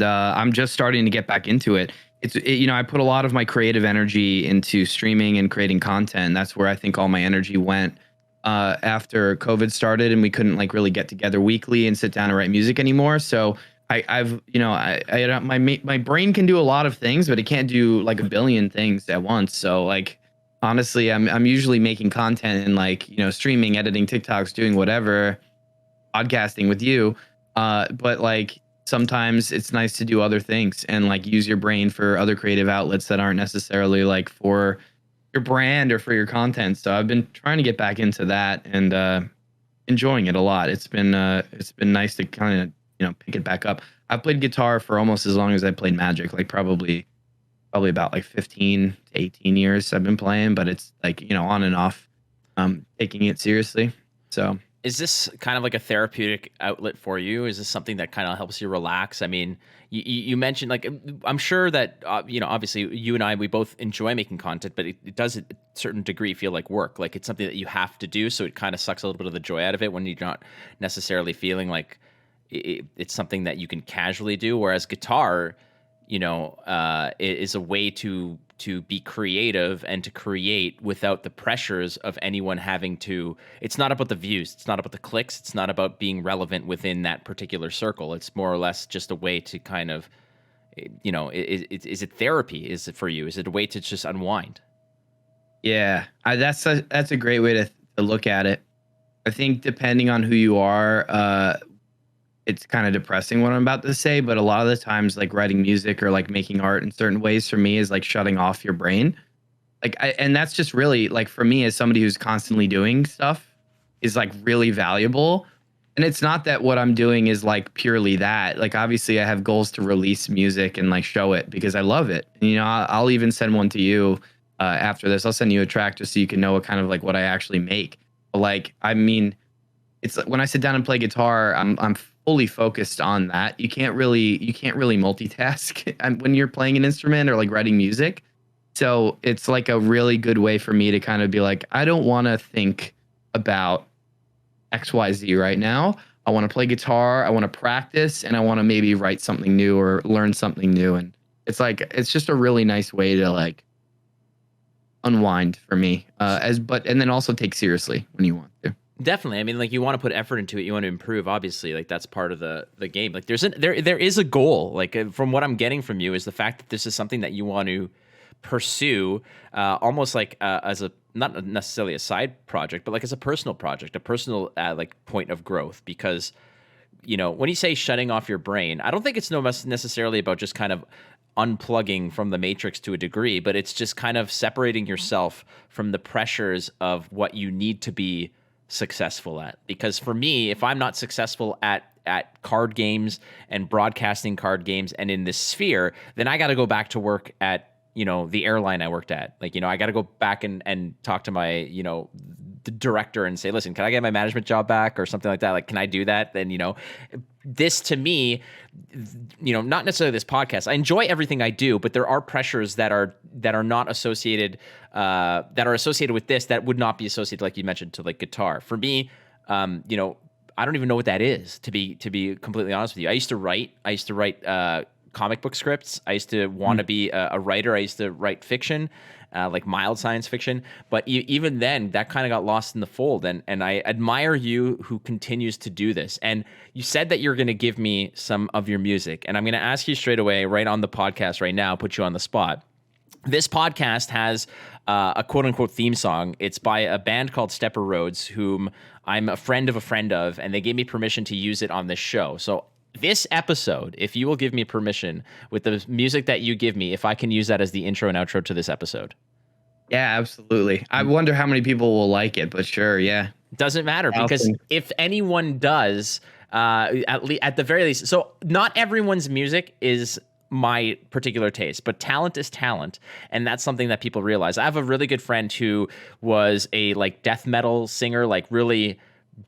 I'm just starting to get back into it. I put a lot of my creative energy into streaming and creating content. That's where I think all my energy went after COVID started, and we couldn't like really get together weekly and sit down and write music anymore. So my brain can do a lot of things, but it can't do like a billion things at once. So like, honestly, I'm usually making content and like, streaming, editing TikToks, doing whatever, podcasting with you. But like sometimes it's nice to do other things and like use your brain for other creative outlets that aren't necessarily like for your brand or for your content. So I've been trying to get back into that and enjoying it a lot. It's been nice to kind of, pick it back up. I've played guitar for almost as long as I played Magic, like probably about like 15 to 18 years I've been playing, but it's like, on and off, taking it seriously. So is this kind of like a therapeutic outlet for you? Is this something that kind of helps you relax? I mean, you mentioned, like, I'm sure that, obviously you and I, we both enjoy making content, but it does at a certain degree feel like work. Like it's something that you have to do. So it kind of sucks a little bit of the joy out of it when you're not necessarily feeling like it's something that you can casually do. Whereas guitar, is a way to be creative and to create without the pressures of anyone having to. It's not about the views, it's not about the clicks, it's not about being relevant within that particular circle. It's more or less just a way to kind of, is it therapy? Is it for you? Is it a way to just unwind? Yeah, that's a great way to look at it. I think depending on who you are, it's kind of depressing what I'm about to say, but a lot of the times, like writing music or like making art in certain ways for me is like shutting off your brain. And that's just really like for me as somebody who's constantly doing stuff is like really valuable. And it's not that what I'm doing is like purely that. Like obviously I have goals to release music and like show it because I love it. And, I'll even send one to you after this. I'll send you a track just so you can know what kind of like what I actually make. But like, I mean, it's like when I sit down and play guitar, I'm fully focused on that. You can't really multitask when you're playing an instrument or like writing music. So it's like a really good way for me to kind of be like, I don't want to think about XYZ right now. I want to play guitar, I want to practice, and I want to maybe write something new or learn something new. And it's like it's just a really nice way to like unwind for me. And then also take seriously when you want to. Definitely. I mean, like you want to put effort into it. You want to improve. Obviously, like that's part of the game. Like there is a goal. Like from what I'm getting from you is the fact that this is something that you want to pursue, almost like as a not necessarily a side project, but like as a personal project, a personal like point of growth. Because when you say shutting off your brain, I don't think it's necessarily about just kind of unplugging from the matrix to a degree, but it's just kind of separating yourself from the pressures of what you need to be successful at. Because for me, if I'm not successful at card games and broadcasting card games and in this sphere, then I got to go back to work at the airline I worked at. Like I got to go back and talk to my the director and say, listen, can I get my management job back or something like that? Like, can I do that? Then this to me, not necessarily this podcast. I enjoy everything I do, but there are pressures that are not associated, that are associated with this that would not be associated, like you mentioned, to like guitar. For me, I don't even know what that is, to be completely honest with you. I used to write comic book scripts. I used to want to be a writer. I used to write fiction, like mild science fiction. But even then, that kind of got lost in the fold. And I admire you who continues to do this. And you said that you're going to give me some of your music. And I'm going to ask you straight away, right on the podcast right now, put you on the spot. This podcast has a quote-unquote theme song. It's by a band called Stepper Rhodes, whom I'm a friend of, and they gave me permission to use it on this show. So this episode, if you will give me permission with the music that you give me, if I can use that as the intro and outro to this episode. Yeah, absolutely. I wonder how many people will like it, but sure, yeah. Doesn't matter, because if anyone does, at the very least, so not everyone's music is my particular taste, but talent is talent, and that's something that people realize. I have a really good friend who was a like death metal singer, like really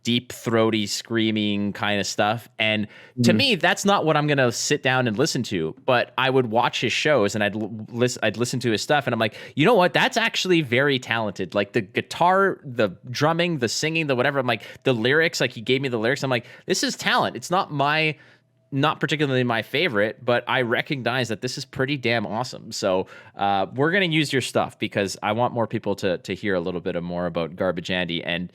deep throaty screaming kind of stuff, and to me that's not what I'm gonna sit down and listen to. But I would watch his shows and I'd listen to his stuff, and I'm like, you know what, that's actually very talented. Like the guitar, the drumming, the singing, the whatever. I'm like, the lyrics, like he gave me the lyrics, I'm like, this is talent. It's not particularly my favorite, but I recognize that this is pretty damn awesome. So we're going to use your stuff because I want more people to hear a little bit more about Garbage Andy. And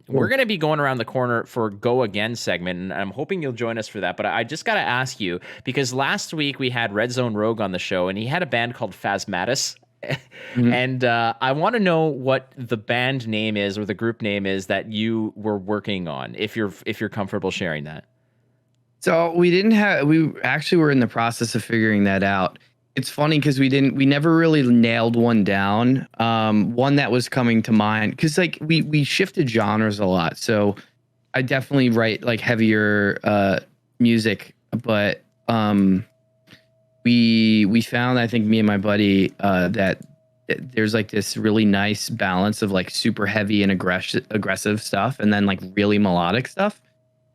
we're going to be going around the corner for Go Again segment, and I'm hoping you'll join us for that. But I just got to ask you, because last week we had Red Zone Rogue on the show, and he had a band called Phasmatus. And I want to know what the band name is or the group name is that you were working on, if you're comfortable sharing that. So we actually were in the process of figuring that out. It's funny because we never really nailed one down. One that was coming to mind, because like we shifted genres a lot. So I definitely write like heavier music, but we found, I think me and my buddy, that there's like this really nice balance of like super heavy and aggressive stuff, and then like really melodic stuff.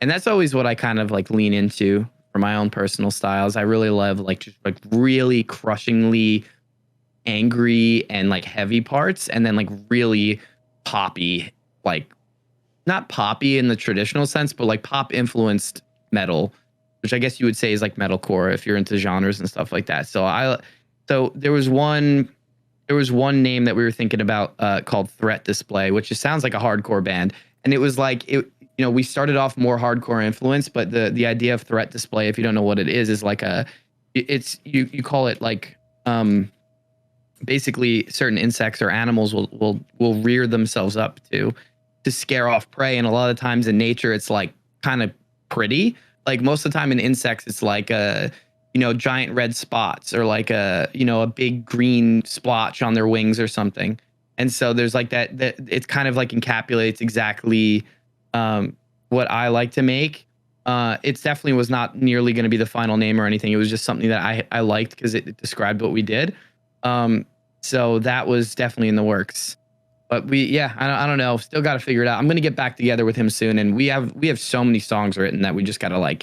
And that's always what I kind of like lean into for my own personal styles. I really love like just like really crushingly angry and like heavy parts, and then like really poppy, like not poppy in the traditional sense, but like pop influenced metal. which I guess you would say is like metalcore if you're into genres and stuff like that. So there was one name that we were thinking about called Threat Display, which just sounds like a hardcore band. And it was like we started off more hardcore influence, but the idea of Threat Display, if you don't know what it is like you call it like basically certain insects or animals will rear themselves up to scare off prey. And a lot of times in nature, it's like kind of pretty. Like most of the time in insects, it's like giant red spots or like a big green splotch on their wings or something. And so there's like that it's kind of like encapsulates exactly what I like to make. It definitely was not nearly going to be the final name or anything. It was just something that I liked because it described what we did. So that was definitely in the works. But I don't know. Still got to figure it out. I'm going to get back together with him soon. And we have so many songs written that we just got to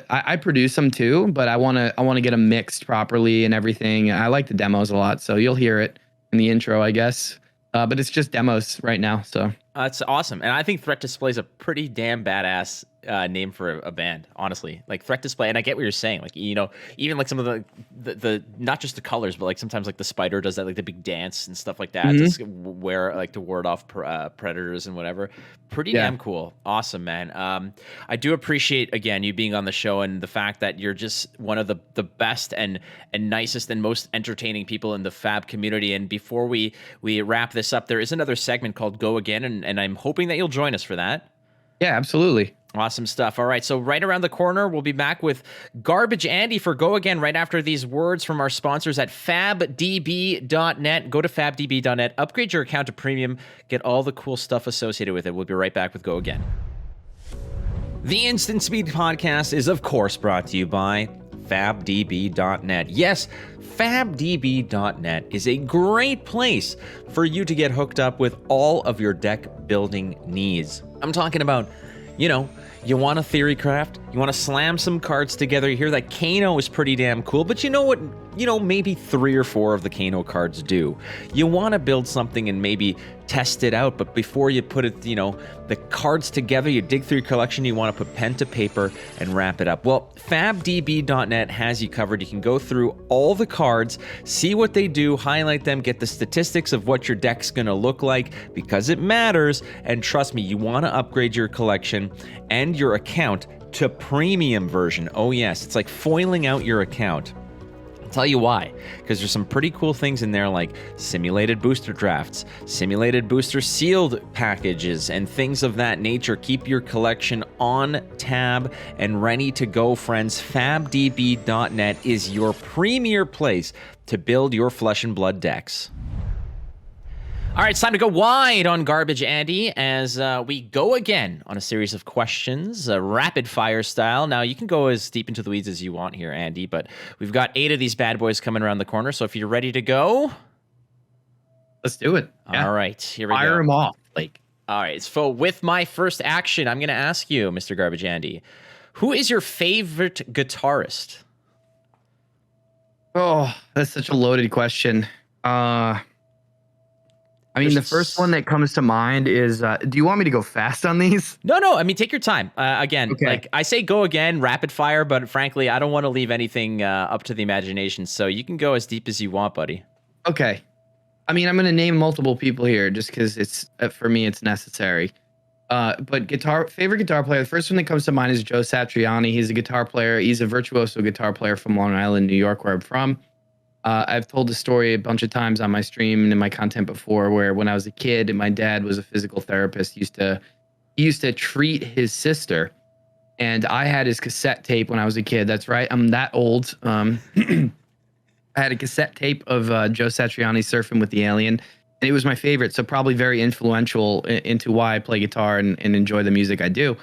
I produce them too, but I want to get them mixed properly and everything. I like the demos a lot. So you'll hear it in the intro, I guess. But it's just demos right now. So that's awesome. And I think Threat Display is a pretty damn badass name for a band, honestly. Like Threat Display, and I get what you're saying. Like, even like some of the not just the colors, but like sometimes like the spider does that, like the big dance and stuff like that, to ward off predators and whatever. Pretty damn cool. Awesome, man. I do appreciate, again, you being on the show and the fact that you're just one of the best and nicest and most entertaining people in the Fab community. And before we wrap this up, there is another segment called Go Again, and I'm hoping that you'll join us for that. Yeah, absolutely. Awesome stuff. All right, so right around the corner, we'll be back with Garbage Andy for Go Again right after these words from our sponsors at FabDB.net. Go to FabDB.net, upgrade your account to premium, get all the cool stuff associated with it. We'll be right back with Go Again. The Instant Speed Podcast is, of course, brought to you by FabDB.net. Yes, FabDB.net is a great place for you to get hooked up with all of your deck building needs. I'm talking about, you want a theory craft, you want to slam some cards together, you hear that Kano is pretty damn cool, but you know what, maybe 3 or 4 of the Kano cards do. You want to build something and maybe test it out, but before you put it, the cards together, you dig through your collection, you want to put pen to paper and wrap it up. Well, FabDB.net has you covered. You can go through all the cards, see what they do, highlight them, get the statistics of what your deck's going to look like, because it matters. And trust me, you want to upgrade your collection and your account to premium version. Oh yes, it's like foiling out your account. Tell you why, because there's some pretty cool things in there like simulated booster drafts, simulated booster sealed packages, and things of that nature. Keep your collection on tab and ready to go, friends. FabDB.net is your premier place to build your flesh and blood decks. All right, it's time to go wide on Garbage Andy as we go again on a series of questions, rapid fire style. Now, you can go as deep into the weeds as you want here, Andy, but we've got 8 of these bad boys coming around the corner, so if you're ready to go... Let's do it. Yeah. All right, here we go. Fire them off, Flake. All right, so with my first action, I'm going to ask you, Mr. Garbage Andy, who is your favorite guitarist? Oh, that's such a loaded question. The first one that comes to mind is, do you want me to go fast on these? No. I mean, take your time. Again, okay. Like I say go again, rapid fire, but frankly, I don't want to leave anything up to the imagination. So you can go as deep as you want, buddy. Okay. I mean, I'm going to name multiple people here just because it's, for me, it's necessary. But favorite guitar player, the first one that comes to mind is Joe Satriani. He's a guitar player. He's a virtuoso guitar player from Long Island, New York, where I'm from. I've told the story a bunch of times on my stream and in my content before, where when I was a kid and my dad was a physical therapist, he used to treat his sister, and I had his cassette tape when I was a kid. That's right, I'm that old. I had a cassette tape of Joe Satriani surfing with the alien, and it was my favorite. So probably very influential into why I play guitar and enjoy the music I do.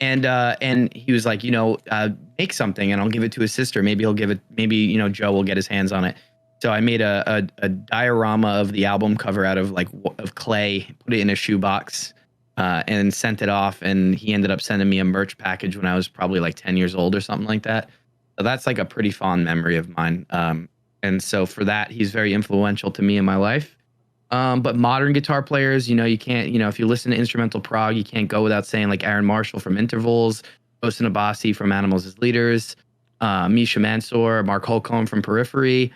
And he was like, make something and I'll give it to his sister. Maybe he'll give it. Maybe Joe will get his hands on it. So I made a diorama of the album cover out of clay, put it in a shoebox, and sent it off. And he ended up sending me a merch package when I was probably like 10 years old or something like that. So that's like a pretty fond memory of mine. And so for that, he's very influential to me in my life. But modern guitar players, you can't, if you listen to instrumental prog, you can't go without saying like Aaron Marshall from Intervals, Osin Abasi from Animals as Leaders, Misha Mansour, Mark Holcomb from Periphery.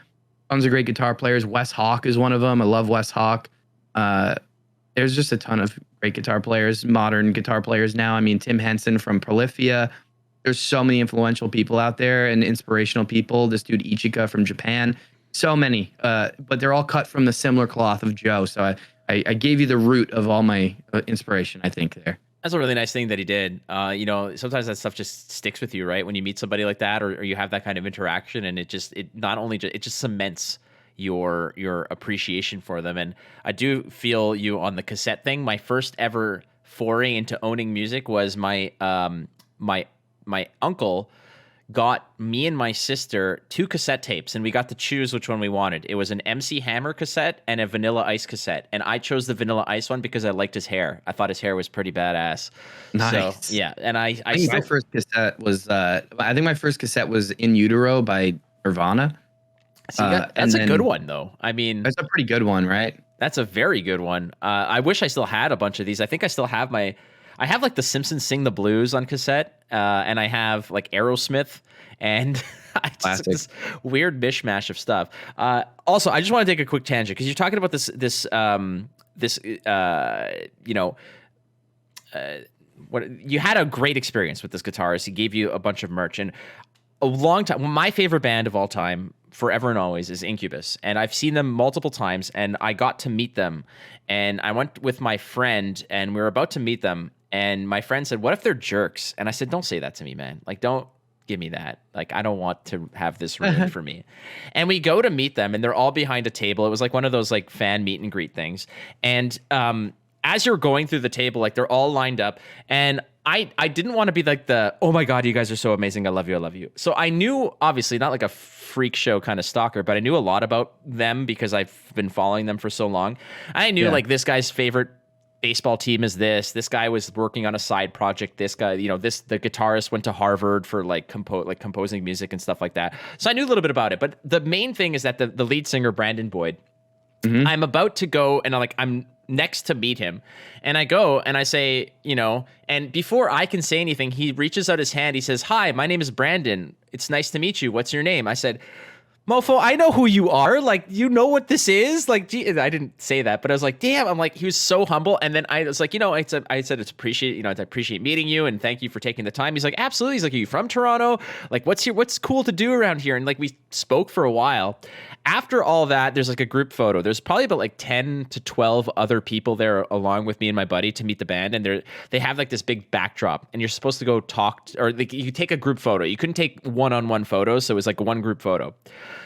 Tons of great guitar players. Wes Hawk is one of them. I love Wes Hawk. There's just a ton of great guitar players, modern guitar players now. I mean, Tim Henson from Prolifia. There's so many influential people out there and inspirational people. This dude Ichika from Japan. So many, but they're all cut from the similar cloth of Joe. So I gave you the root of all my inspiration, I think, there. That's a really nice thing that he did. Sometimes that stuff just sticks with you, right? When you meet somebody like that, or you have that kind of interaction, and it just cements your appreciation for them. And I do feel you on the cassette thing. My first ever foray into owning music was my uncle got me and my sister 2 cassette tapes, and we got to choose which one we wanted. It was an MC Hammer cassette and a Vanilla Ice cassette, and I chose the Vanilla Ice one because I liked his hair. I thought his hair was pretty badass. Nice. So, yeah, and I think my first cassette was In Utero by Nirvana. See, that's a good one, though. I mean, that's a pretty good one, right? That's a very good one. I wish I still had a bunch of these. I think I still have I have like The Simpsons Sing the Blues on cassette, and I have like Aerosmith, and this weird mishmash of stuff. Also, I just want to take a quick tangent because you're talking about what you had a great experience with this guitarist. He gave you a bunch of merch, and a long time. Well, my favorite band of all time, forever and always, is Incubus, and I've seen them multiple times, and I got to meet them, and I went with my friend, and we were about to meet them. And my friend said, "What if they're jerks?" And I said, "Don't say that to me, man. Like, don't give me that. Like, I don't want to have this ruined for me." And we go to meet them, and they're all behind a table. It was like one of those like fan meet and greet things. And as you're going through the table, like they're all lined up, and I didn't want to be like oh my God, you guys are so amazing. I love you. I love you. So I knew, obviously, not like a freak show kind of stalker, but I knew a lot about them because I've been following them for so long. I knew like this guy's favorite baseball team is this guy was working on a side project, this guy, the guitarist went to Harvard for composing music and stuff like that. So I knew a little bit about it, but the main thing is that the lead singer, Brandon Boyd, I'm about to go and I'm next to meet him, and I go and I say, and before I can say anything, he reaches out his hand. He says, "Hi, my name is Brandon. It's nice to meet you. What's your name?" I said, "Mofo, I know who you are. Like, you know what this is?" Like, gee, I didn't say that, but I was like, damn. I'm like, he was so humble. And then I was like, I said, I appreciate meeting you and thank you for taking the time. He's like, absolutely. He's like, are you from Toronto? Like, what's cool to do around here? And like, we spoke for a while. After all that, there's like a group photo. There's probably about like 10 to 12 other people there along with me and my buddy to meet the band. And they have like this big backdrop, and you're supposed to go talk, or like you take a group photo. You couldn't take one-on-one photos. So it was like one group photo.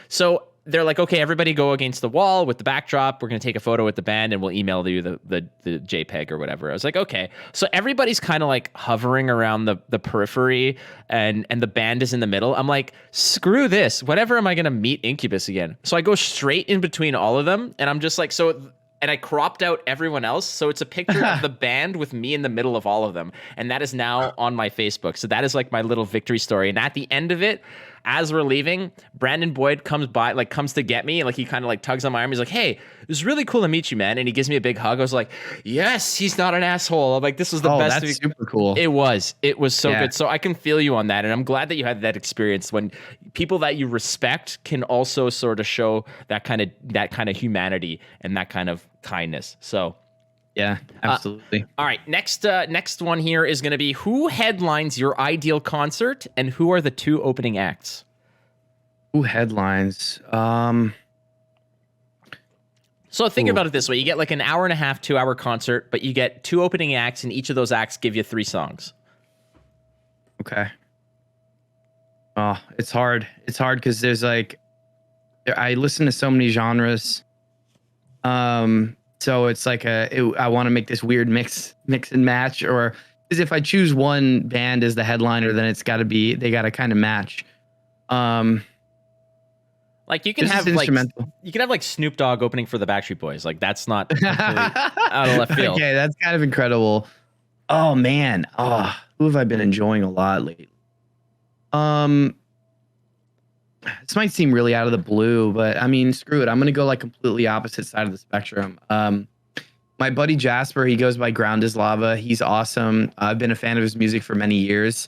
So they're like, okay, everybody go against the wall with the backdrop. We're going to take a photo with the band and we'll email you the JPEG or whatever. I was like, okay. So everybody's kind of like hovering around the periphery and the band is in the middle. I'm like, screw this. Whatever am I going to meet Incubus again? So I go straight in between all of them, and I'm just like, and I cropped out everyone else. So it's a picture of the band with me in the middle of all of them. And that is now on my Facebook. So that is like my little victory story. And at the end of it, as we're leaving, Brandon Boyd comes to get me, and like he kind of like tugs on my arm. He's like, "Hey, it was really cool to meet you, man." And he gives me a big hug. I was like, "Yes, he's not an asshole." I'm like, "This was the best." That's super cool. It was so good. So I can feel you on that, and I'm glad that you had that experience when people that you respect can also sort of show that kind of humanity and that kind of kindness. So. Yeah, absolutely. All right, next one here is going to be who headlines your ideal concert and who are the 2 opening acts? Who headlines? So think about it this way. You get like an hour and a half, 2-hour concert, but you get 2 opening acts, and each of those acts give you 3 songs. Okay. Oh, it's hard. It's hard because there's like, I listen to so many genres. So it's like I want to make this weird mix and match, or because if I choose one band as the headliner, then they got to kind of match. Like you can have like Snoop Dogg opening for the Backstreet Boys. Like that's not completely out of left field. Okay, that's kind of incredible. Oh man, who have I been enjoying a lot lately? This might seem really out of the blue, but I mean, screw it. I'm gonna go like completely opposite side of the spectrum. My buddy Jasper, he goes by Ground is Lava. He's awesome. I've been a fan of his music for many years.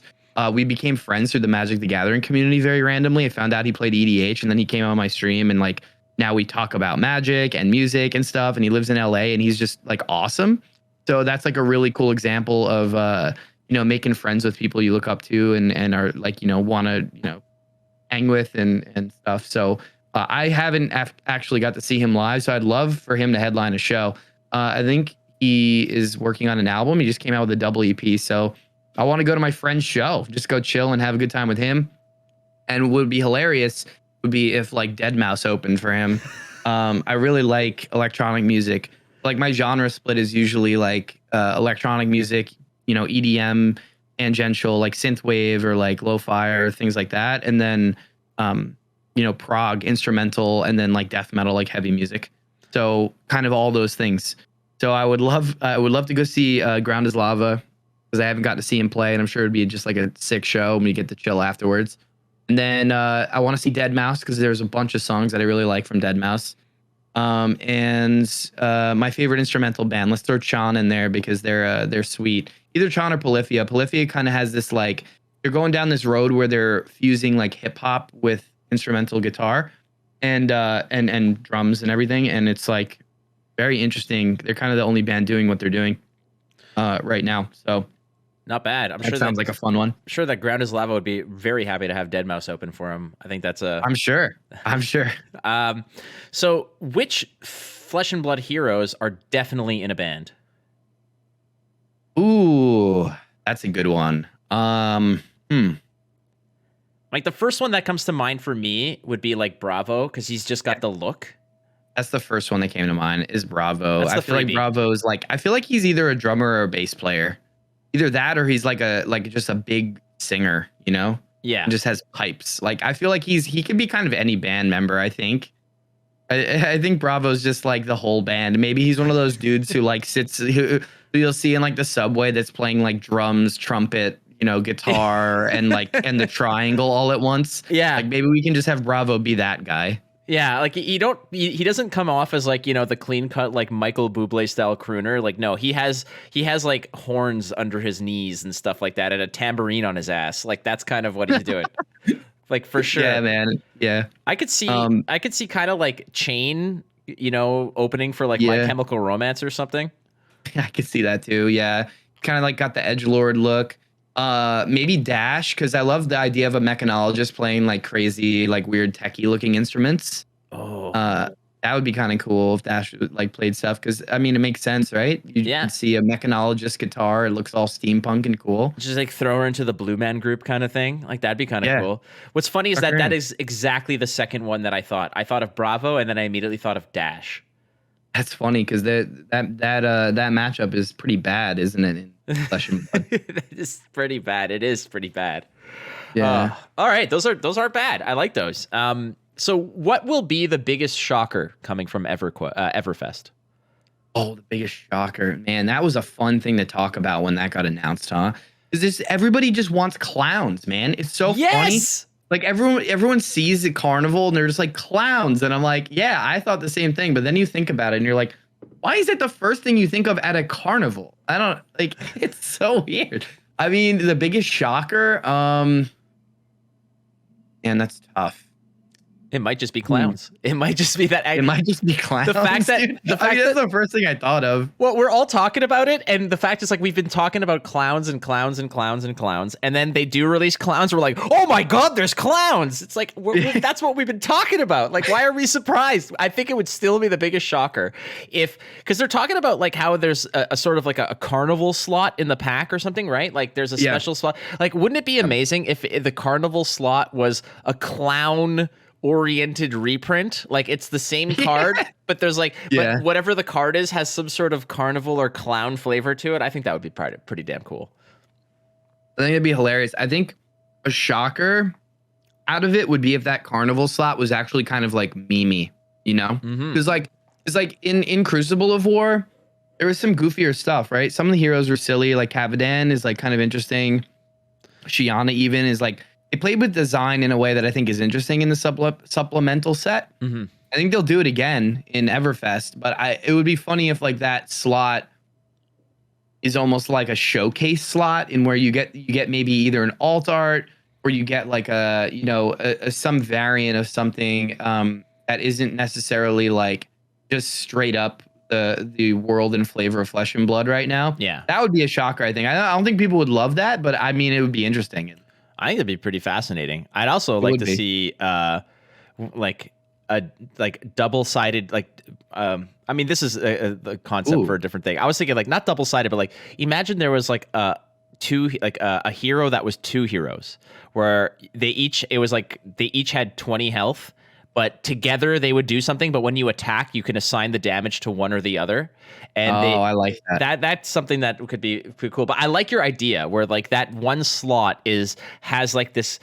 we became friends through the Magic the Gathering community very randomly. I found out he played EDH, and then he came on my stream, and like now we talk about Magic and music and stuff. And he lives in LA, and he's just like awesome. So that's like a really cool example of making friends with people you look up to and are like want to hang with and stuff. So I haven't actually got to see him live, so I'd love for him to headline a show. I think he is working on an album. He just came out with a double EP, so I want to go to my friend's show, just go chill and have a good time with him. And what would be hilarious would be if like Deadmau5 opened for him. I really like electronic music. Like my genre split is usually like electronic music, EDM, tangential, like synthwave or like lo-fi or things like that, and then prog, instrumental, and then like death metal, like heavy music. So kind of all those things. So I would love to go see Ground is Lava, because I haven't got to see him play, and I'm sure it'd be just like a sick show and we get to chill afterwards. And then I want to see Deadmau5, because there's a bunch of songs that I really like from Deadmau5. And my favorite instrumental band, let's throw Chan in there because they're sweet. Either Chan or Polyphia. Polyphia kind of has this like, they're going down this road where they're fusing like hip hop with instrumental guitar and drums and everything, and it's like very interesting. They're kind of the only band doing what they're doing right now. So not bad. I'm sure sounds like a fun one. I'm sure that Ground is Lava would be very happy to have Deadmau5 open for him. I think that's a. I'm sure. So which Flesh and Blood heroes are definitely in a band? Ooh, that's a good one. Like the first one that comes to mind for me would be like Bravo, because he's just got the look. That's the first one that came to mind is Bravo. That's I feel like Bravo is like, I feel like he's either a drummer or a bass player. Either that or he's like just a big singer, Yeah. And just has pipes. Like I feel like he could be kind of any band member, I think. I think Bravo's just like the whole band. Maybe he's one of those dudes who like sits who you'll see in like the subway that's playing like drums, trumpet, guitar and the triangle all at once. Yeah. Like maybe we can just have Bravo be that guy. Yeah, like he doesn't come off as like, the clean cut like Michael Bublé style crooner. Like no, he has like horns under his knees and stuff like that and a tambourine on his ass. Like that's kind of what he's doing. Like for sure. Yeah, man. Yeah. I could see kind of like Chain, opening for like My Chemical Romance or something. I could see that too. Yeah. Kind of like got the edgelord look. Maybe Dash, because I love the idea of a mechanologist playing like crazy, like weird techie looking instruments. Oh, that would be kind of cool if Dash like played stuff, because I mean it makes sense, right? You can see a mechanologist guitar, it looks all steampunk and cool. Just like throw her into the Blue Man Group kind of thing. Like that'd be kind of cool. What's funny is that is exactly the second one that I thought. I thought of Bravo and then I immediately thought of Dash. That's funny because that matchup is pretty bad, isn't it? In Flesh and Blood. It's pretty bad. It is pretty bad. Yeah. All right, those are bad. I like those. So what will be the biggest shocker coming from Everfest? Oh, the biggest shocker, man! That was a fun thing to talk about when that got announced, huh? Is everybody just wants clowns, man? It's so funny. Like everyone sees the carnival and they're just like clowns, and I'm like, yeah, I thought the same thing. But then you think about it and you're like, why is it the first thing you think of at a carnival? I don't like. It's so weird. I mean, the biggest shocker, man, that's tough. It might just be clowns. It might just be that. It might just be clowns. The fact that that's the first thing I thought of. Well, we're all talking about it, and the fact is, like, we've been talking about clowns and clowns and clowns and clowns, and then they do release clowns. We're like, oh my god, there's clowns! It's like that's what we've been talking about. Like, why are we surprised? I think it would still be the biggest shocker because they're talking about like how there's a sort of like a carnival slot in the pack or something, right? Like, there's a special slot. Like, wouldn't it be amazing if the carnival slot was a clown oriented reprint? Like it's the same card, but there's like but whatever the card is has some sort of carnival or clown flavor to it. I think that would be pretty damn cool. I think it'd be hilarious. I think a shocker out of it would be if that carnival slot was actually kind of like memey, because like in Crucible of War there was some goofier stuff, right? Some of the heroes were silly, like Cavadan is like kind of interesting. Shiana even is like, they played with design in a way that I think is interesting in the supplemental set. Mm-hmm. I think they'll do it again in Everfest, but it would be funny if like that slot is almost like a showcase slot in where you get maybe either an alt art or you get like a some variant of something that isn't necessarily like just straight up the world and flavor of Flesh and Blood right now. Yeah. That would be a shocker, I think. I don't think people would love that, but I mean, it would be interesting. I think it'd be pretty fascinating. I'd also like to see like a double-sided I mean, this is a concept for a different thing. I was thinking like not double-sided, but like imagine there was like a hero that was two heroes where they each had 20 health, but together they would do something. But when you attack, you can assign the damage to one or the other. And I like that. That's something that could be pretty cool. But I like your idea where like that one slot has like this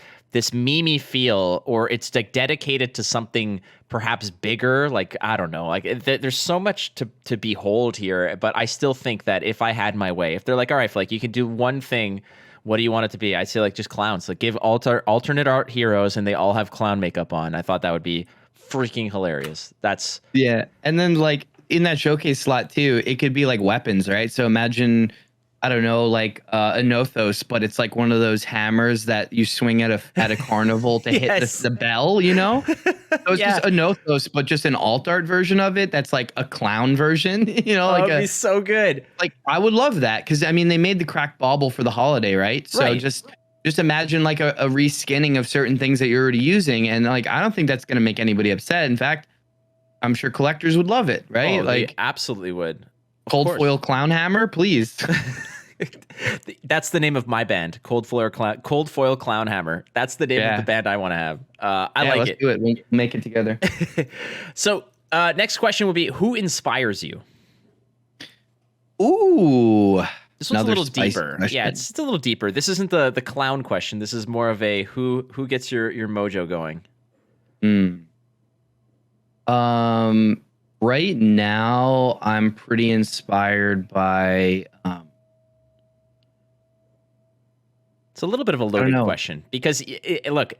meme-y feel, or it's like dedicated to something perhaps bigger. Like, I don't know, like there's so much to behold here, but I still think that if I had my way, if they're like, all right, Flake, you can do one thing, what do you want it to be? I'd say like just clowns, like give alternate art heroes and they all have clown makeup on. I thought that would be freaking hilarious. Yeah. And then like in that showcase slot too, it could be like weapons, right? So imagine, I don't know, like a Nothos, but it's like one of those hammers that you swing at a carnival to hit the bell, you know? So it's just a Nothos, but just an alt art version of it that's like a clown version, you know? That would be so good. Like, I would love that because, I mean, they made the cracked bauble for the holiday, right? So just imagine like a reskinning of certain things that you're already using. And like, I don't think that's going to make anybody upset. In fact, I'm sure collectors would love it, right? Oh, like, they absolutely would. Cold foil clown hammer, please. That's the name of my band, Cold Foil Clown Hammer. That's the name of the band I want to have. I like let's it. Do it. We'll make it together. So, next question will be: who inspires you? Ooh, this one's a little deeper. Question. Yeah, it's a little deeper. This isn't the clown question. This is more of a who gets your mojo going. Right now, I'm pretty inspired by. It's a little bit of a loaded question because look,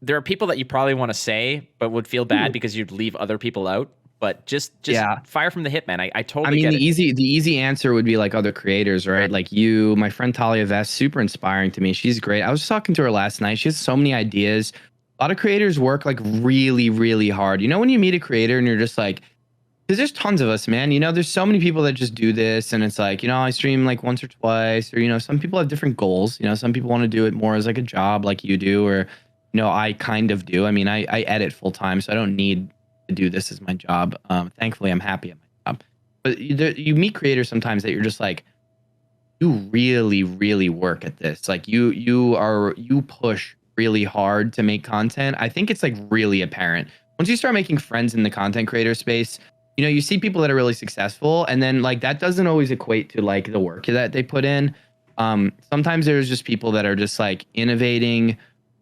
there are people that you probably want to say, but would feel bad because you'd leave other people out. But just fire from the hip, man. I totally get it. The easy answer would be like other creators, right? Like you, my friend Talia Vest, super inspiring to me. She's great. I was talking to her last night. She has so many ideas. A lot of creators work like really, really hard. You know, when you meet a creator and you're just like, because there's tons of us, man. You know, there's so many people that just do this, and it's like, you know, I stream like once or twice, or you know, some people have different goals. You know, some people want to do it more as like a job, like you do, or you know, I kind of do. I mean, I edit full time, so I don't need to do this as my job. Thankfully, I'm happy at my job. But you meet creators sometimes that you're just like, you really, really work at this. Like you push really hard to make content. I think it's like really apparent once you start making friends in the content creator space. You know, you see people that are really successful, and then like that doesn't always equate to like the work that they put in. Sometimes there's just people that are just like innovating,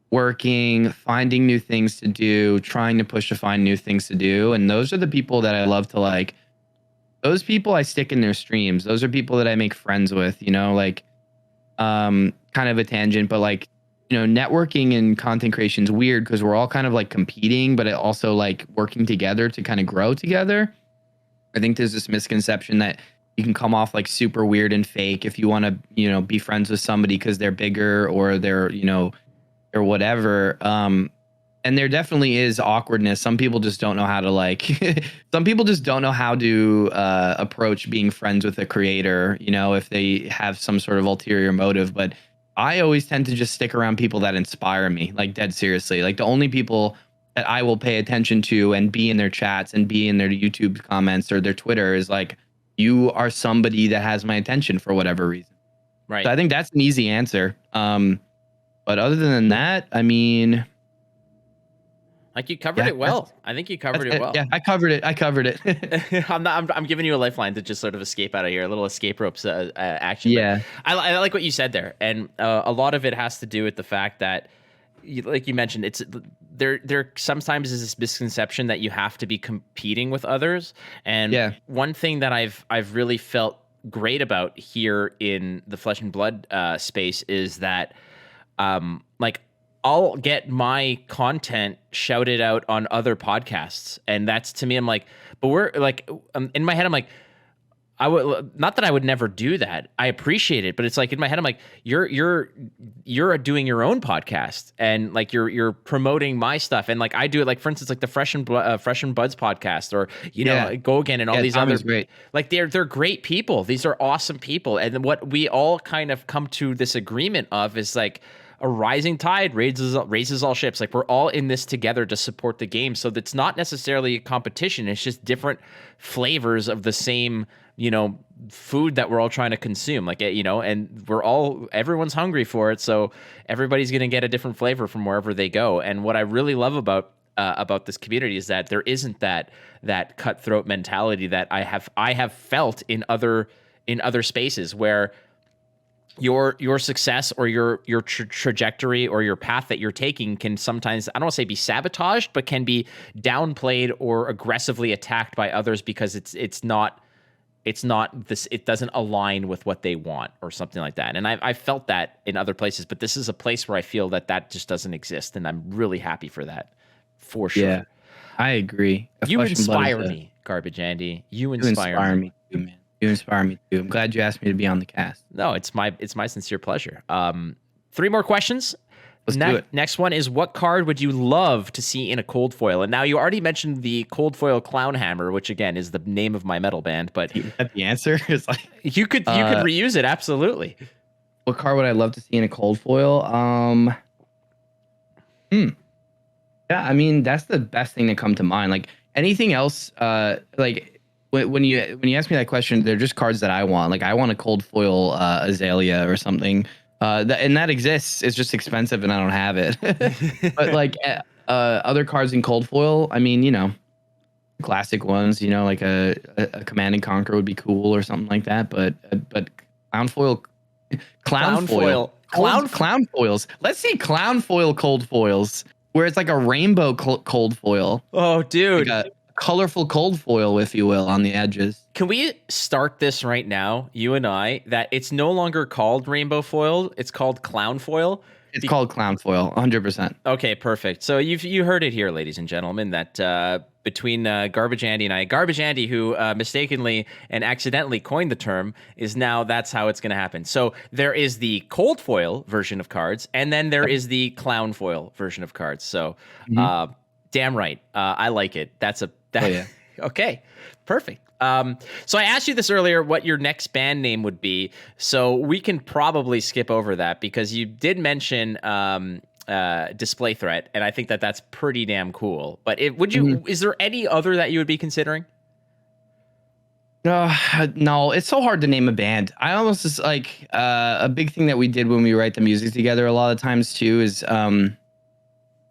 working, finding new things to do, trying to push to find new things to do. And those are the people that I love to like. Those people I stick in their streams. Those are people that I make friends with, you know, like kind of a tangent, but like, you know, networking and content creation is weird because we're all kind of like competing, but it also like working together to kind of grow together. I think there's this misconception that you can come off like super weird and fake if you want to, you know, be friends with somebody because they're bigger or they're, you know, or whatever. And there definitely is awkwardness. Some people just don't know how to like, some people just don't know how to approach being friends with a creator, you know, if they have some sort of ulterior motive. But I always tend to just stick around people that inspire me, like dead seriously. Like the only people that I will pay attention to and be in their chats and be in their YouTube comments or their Twitter is like, you are somebody that has my attention for whatever reason. Right. So I think that's an easy answer. But other than that, I mean, like you covered it well. I think you covered it well. Yeah, I covered it. I'm giving you a lifeline to just sort of escape out of here, a little escape ropes action. Yeah. I like what you said there. And a lot of it has to do with the fact that, like you mentioned, it's there sometimes is this misconception that you have to be competing with others. And one thing that I've really felt great about here in the Flesh and Blood space is that like I'll get my content shouted out on other podcasts, and that's to me, I'm like, but we're like, in my head, I'm like, I would not that I would never do that. I appreciate it, but it's like in my head, I'm like, you're doing your own podcast, and like you're promoting my stuff, and like I do it. Like for instance, like the Fresh and Buds podcast, or Go Again, and all these Tommy's other great. Like they're great people. These are awesome people, and what we all kind of come to this agreement of is like a rising tide raises all ships. Like we're all in this together to support the game. So that's not necessarily a competition. It's just different flavors of the same, food that we're all trying to consume. Like, and everyone's hungry for it. So everybody's going to get a different flavor from wherever they go. And what I really love about this community is that there isn't that cutthroat mentality that I have felt in other spaces where your success or your trajectory or your path that you're taking can sometimes, I don't want to say be sabotaged, but can be downplayed or aggressively attacked by others because it's not this, it doesn't align with what they want or something like that. And I felt that in other places, but this is a place where I feel that just doesn't exist, and I'm really happy for that, for sure. Yeah, I agree. You inspire me, Garbage Andy. You inspire me too, man. You inspire me too. I'm glad you asked me to be on the cast. No, it's my sincere pleasure. 3 more questions. Let's do it. Next one is, what card would you love to see in a cold foil? And now you already mentioned the cold foil Clown Hammer, which again is the name of my metal band, but the answer is like you could reuse it, absolutely. What card would I love to see in a cold foil? Yeah, I mean that's the best thing to come to mind. Like anything else, like. When you ask me that question, they're just cards that I want. Like I want a cold foil Azalea or something, and that exists. It's just expensive, and I don't have it. But like other cards in cold foil, I mean, classic ones, like a Command and Conquer would be cool or something like that. But clown foils. Let's see clown foil cold foils where it's like a rainbow cold foil. Oh, dude. Like colorful cold foil, if you will, on the edges. Can we start this right now, you and I, that it's no longer called rainbow foil, it's called clown foil? It's called clown foil, 100%. Okay, perfect. So you heard it here, ladies and gentlemen, that between Garbage Andy and I, Garbage Andy, who mistakenly and accidentally coined the term, that's how it's going to happen. So there is the cold foil version of cards, and then there is the clown foil version of cards. So damn right. I like it. Okay, perfect. So I asked you this earlier, what your next band name would be. So we can probably skip over that because you did mention Display Threat, and I think that's pretty damn cool. But is there any other that you would be considering? No, it's so hard to name a band. I almost just like a big thing that we did when we write the music together a lot of times too is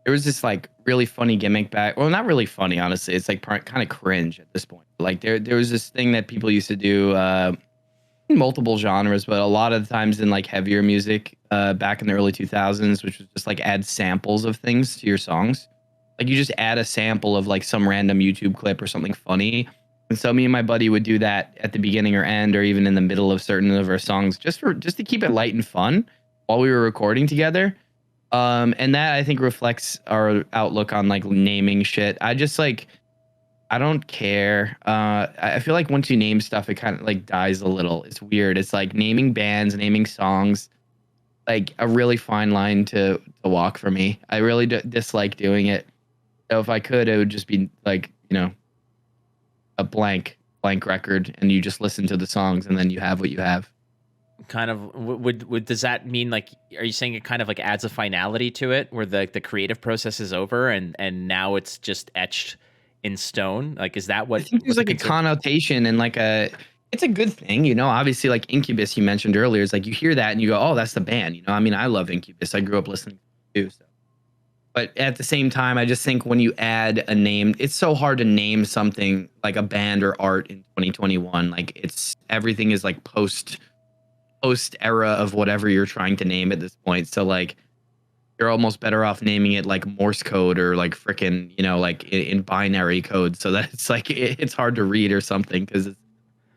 there was this like really funny gimmick back. Well, not really funny, honestly. It's like kind of cringe at this point. Like there was this thing that people used to do in multiple genres, but a lot of the times in like heavier music back in the early 2000s, which was just like add samples of things to your songs. Like you just add a sample of like some random YouTube clip or something funny. And so me and my buddy would do that at the beginning or end or even in the middle of certain of our songs just to keep it light and fun while we were recording together. And that I think reflects our outlook on like naming shit. I just like, I don't care. I feel like once you name stuff, it kind of like dies a little. It's weird. It's like naming bands, naming songs, like a really fine line to walk for me. I really dislike doing it. So if I could, it would just be like, a blank record, and you just listen to the songs, and then you have what you have. Kind of would does that mean like, are you saying it kind of like adds a finality to it where the creative process is over and now it's just etched in stone? Like, is that what? I think there's like a connotation and like it's a good thing, obviously like Incubus you mentioned earlier is like you hear that and you go, oh, that's the band. I mean, I love Incubus. I grew up listening to too. So. But at the same time, I just think when you add a name, it's so hard to name something like a band or art in 2021. Like everything is like post era of whatever you're trying to name at this point. So like you're almost better off naming it like Morse code or like frickin', like in binary code so that it's like it's hard to read or something because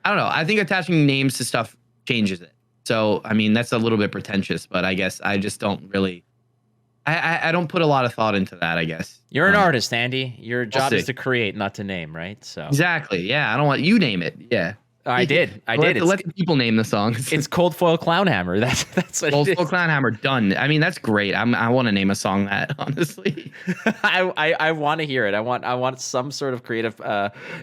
I don't know. I think attaching names to stuff changes it. So, I mean, that's a little bit pretentious, but I guess I just don't really I don't put a lot of thought into that, I guess. You're an artist, Andy. Your job is to create, not to name, right? So exactly. Yeah. I don't want you name it. Yeah. I did. Let the people name the songs. It's Cold Foil Clown Hammer. That's what Cold it Foil is. Clown Hammer, done. I mean, that's great. I want to name a song that, honestly. I want to hear it. I want some sort of creative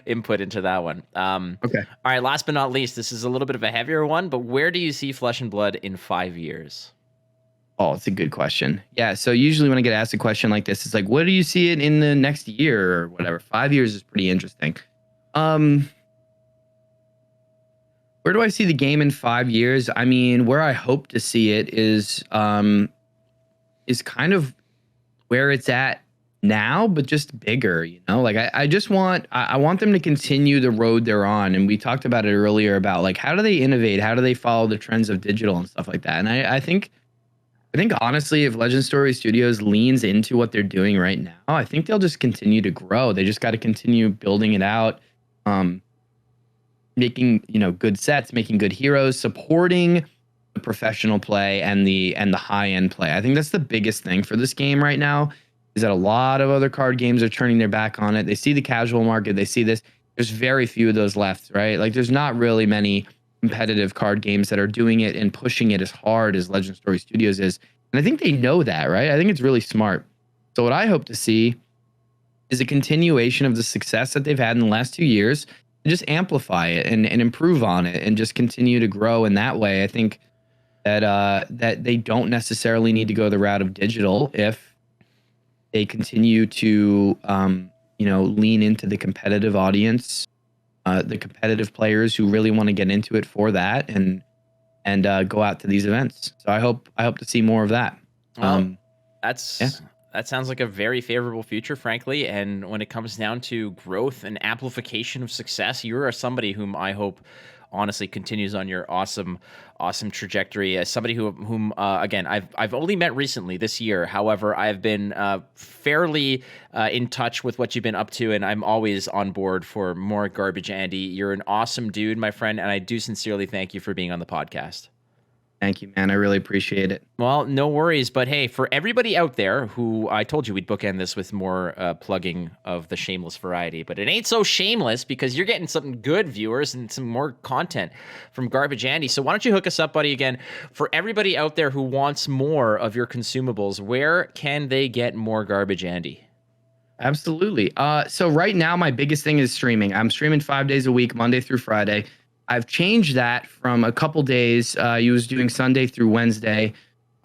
input into that one. Okay. All right. Last but not least, this is a little bit of a heavier one, but where do you see Flesh and Blood in 5 years? Oh, it's a good question. Yeah. So usually when I get asked a question like this, it's like, what do you see it in the next year or whatever? 5 years is pretty interesting. Where do I see the game in 5 years? I mean, where I hope to see it is kind of where it's at now, but just bigger, you know? Like I just want I want them to continue the road they're on. And we talked about it earlier about like how do they innovate? How do they follow the trends of digital and stuff like that? And I think honestly, if Legend Story Studios leans into what they're doing right now, I think they'll just continue to grow. They just got to continue building it out. Making good sets, making good heroes, supporting the professional play and the high end play. I think that's the biggest thing for this game right now, is that a lot of other card games are turning their back on it. They see the casual market, they see this. There's very few of those left, right? Like there's not really many competitive card games that are doing it and pushing it as hard as Legend Story Studios is. And I think they know that, right? I think it's really smart. So what I hope to see is a continuation of the success that they've had in the last 2 years. Just amplify it and improve on it and just continue to grow in that way. I think that they don't necessarily need to go the route of digital if they continue to lean into the competitive audience, the competitive players who really want to get into it for that and go out to these events. So I hope to see more of that. That sounds like a very favorable future, frankly. And when it comes down to growth and amplification of success, you are somebody whom I hope honestly continues on your awesome trajectory. As somebody whom again, I've only met recently this year. However, I've been fairly in touch with what you've been up to, and I'm always on board for more Garbage Andy. You're an awesome dude, my friend, and I do sincerely thank you for being on the podcast. Thank you, man. I really appreciate it. Well, no worries. But hey, for everybody out there who I told you we'd bookend this with more plugging of the shameless variety, but it ain't so shameless because you're getting something good, viewers, and some more content from Garbage Andy. So why don't you hook us up, buddy, again? For everybody out there who wants more of your consumables, where can they get more Garbage Andy? Absolutely. So right now, my biggest thing is streaming. I'm streaming 5 days a week, Monday through Friday. I've changed that from a couple days. You was doing Sunday through Wednesday,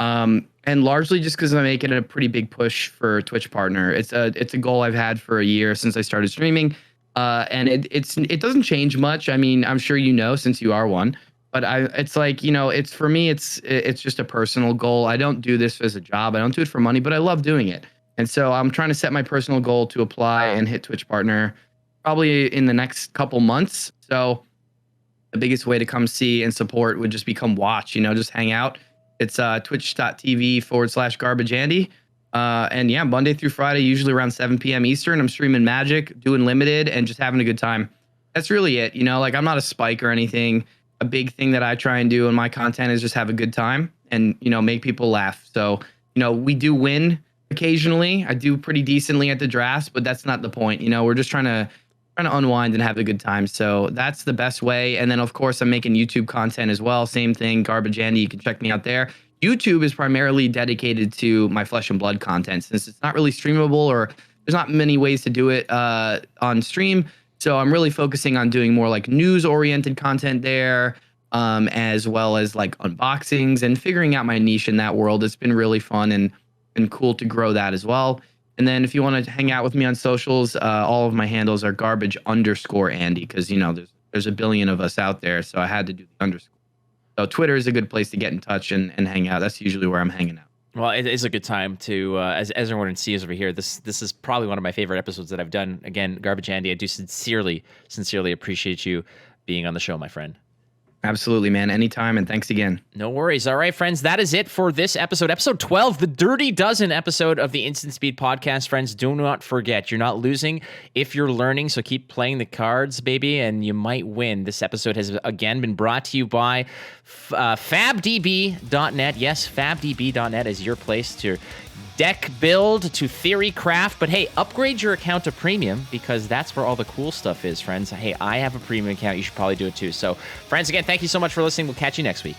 and largely just because I'm making a pretty big push for Twitch partner. It's a goal I've had for a year since I started streaming, and it doesn't change much. I mean, I'm sure you know since you are one, but it's like it's for me. It's just a personal goal. I don't do this as a job. I don't do it for money, but I love doing it, and so I'm trying to set my personal goal to apply and hit Twitch partner probably in the next couple months. So the biggest way to come see and support would just become watch, just hang out. It's twitch.tv/Garbage Andy. And yeah, Monday through Friday, usually around 7 p.m. Eastern, I'm streaming Magic, doing limited, and just having a good time. That's really it. Like I'm not a spike or anything. A big thing that I try and do in my content is just have a good time and, make people laugh. So, we do win occasionally. I do pretty decently at the drafts, but that's not the point. We're just trying to unwind and have a good time. So that's the best way. And then of course I'm making YouTube content as well. Same thing, Garbage Andy. You can check me out there. YouTube is primarily dedicated to my Flesh and Blood content since it's not really streamable or there's not many ways to do it on stream. So I'm really focusing on doing more like news oriented content there, as well as like unboxings and figuring out my niche in that world. It's been really fun and cool to grow that as well. And then if you want to hang out with me on socials, all of my handles are garbage_Andy because, there's a billion of us out there. So I had to do the underscore. So Twitter is a good place to get in touch and hang out. That's usually where I'm hanging out. Well, it is a good time to, as everyone sees over here, this is probably one of my favorite episodes that I've done. Again, Garbage Andy, I do sincerely appreciate you being on the show, my friend. Absolutely, man. Anytime, and thanks again. No worries. All right, friends, that is it for this episode. Episode 12, the Dirty Dozen episode of the Instant Speed Podcast. Friends, do not forget, you're not losing if you're learning, so keep playing the cards, baby, and you might win. This episode has, again, been brought to you by FabDB.net. Yes, FabDB.net is your place to deck build to theory craft. But hey, upgrade your account to premium because that's where all the cool stuff is, friends. Hey, I have a premium account. You should probably do it too. So, friends, again, thank you so much for listening. We'll catch you next week.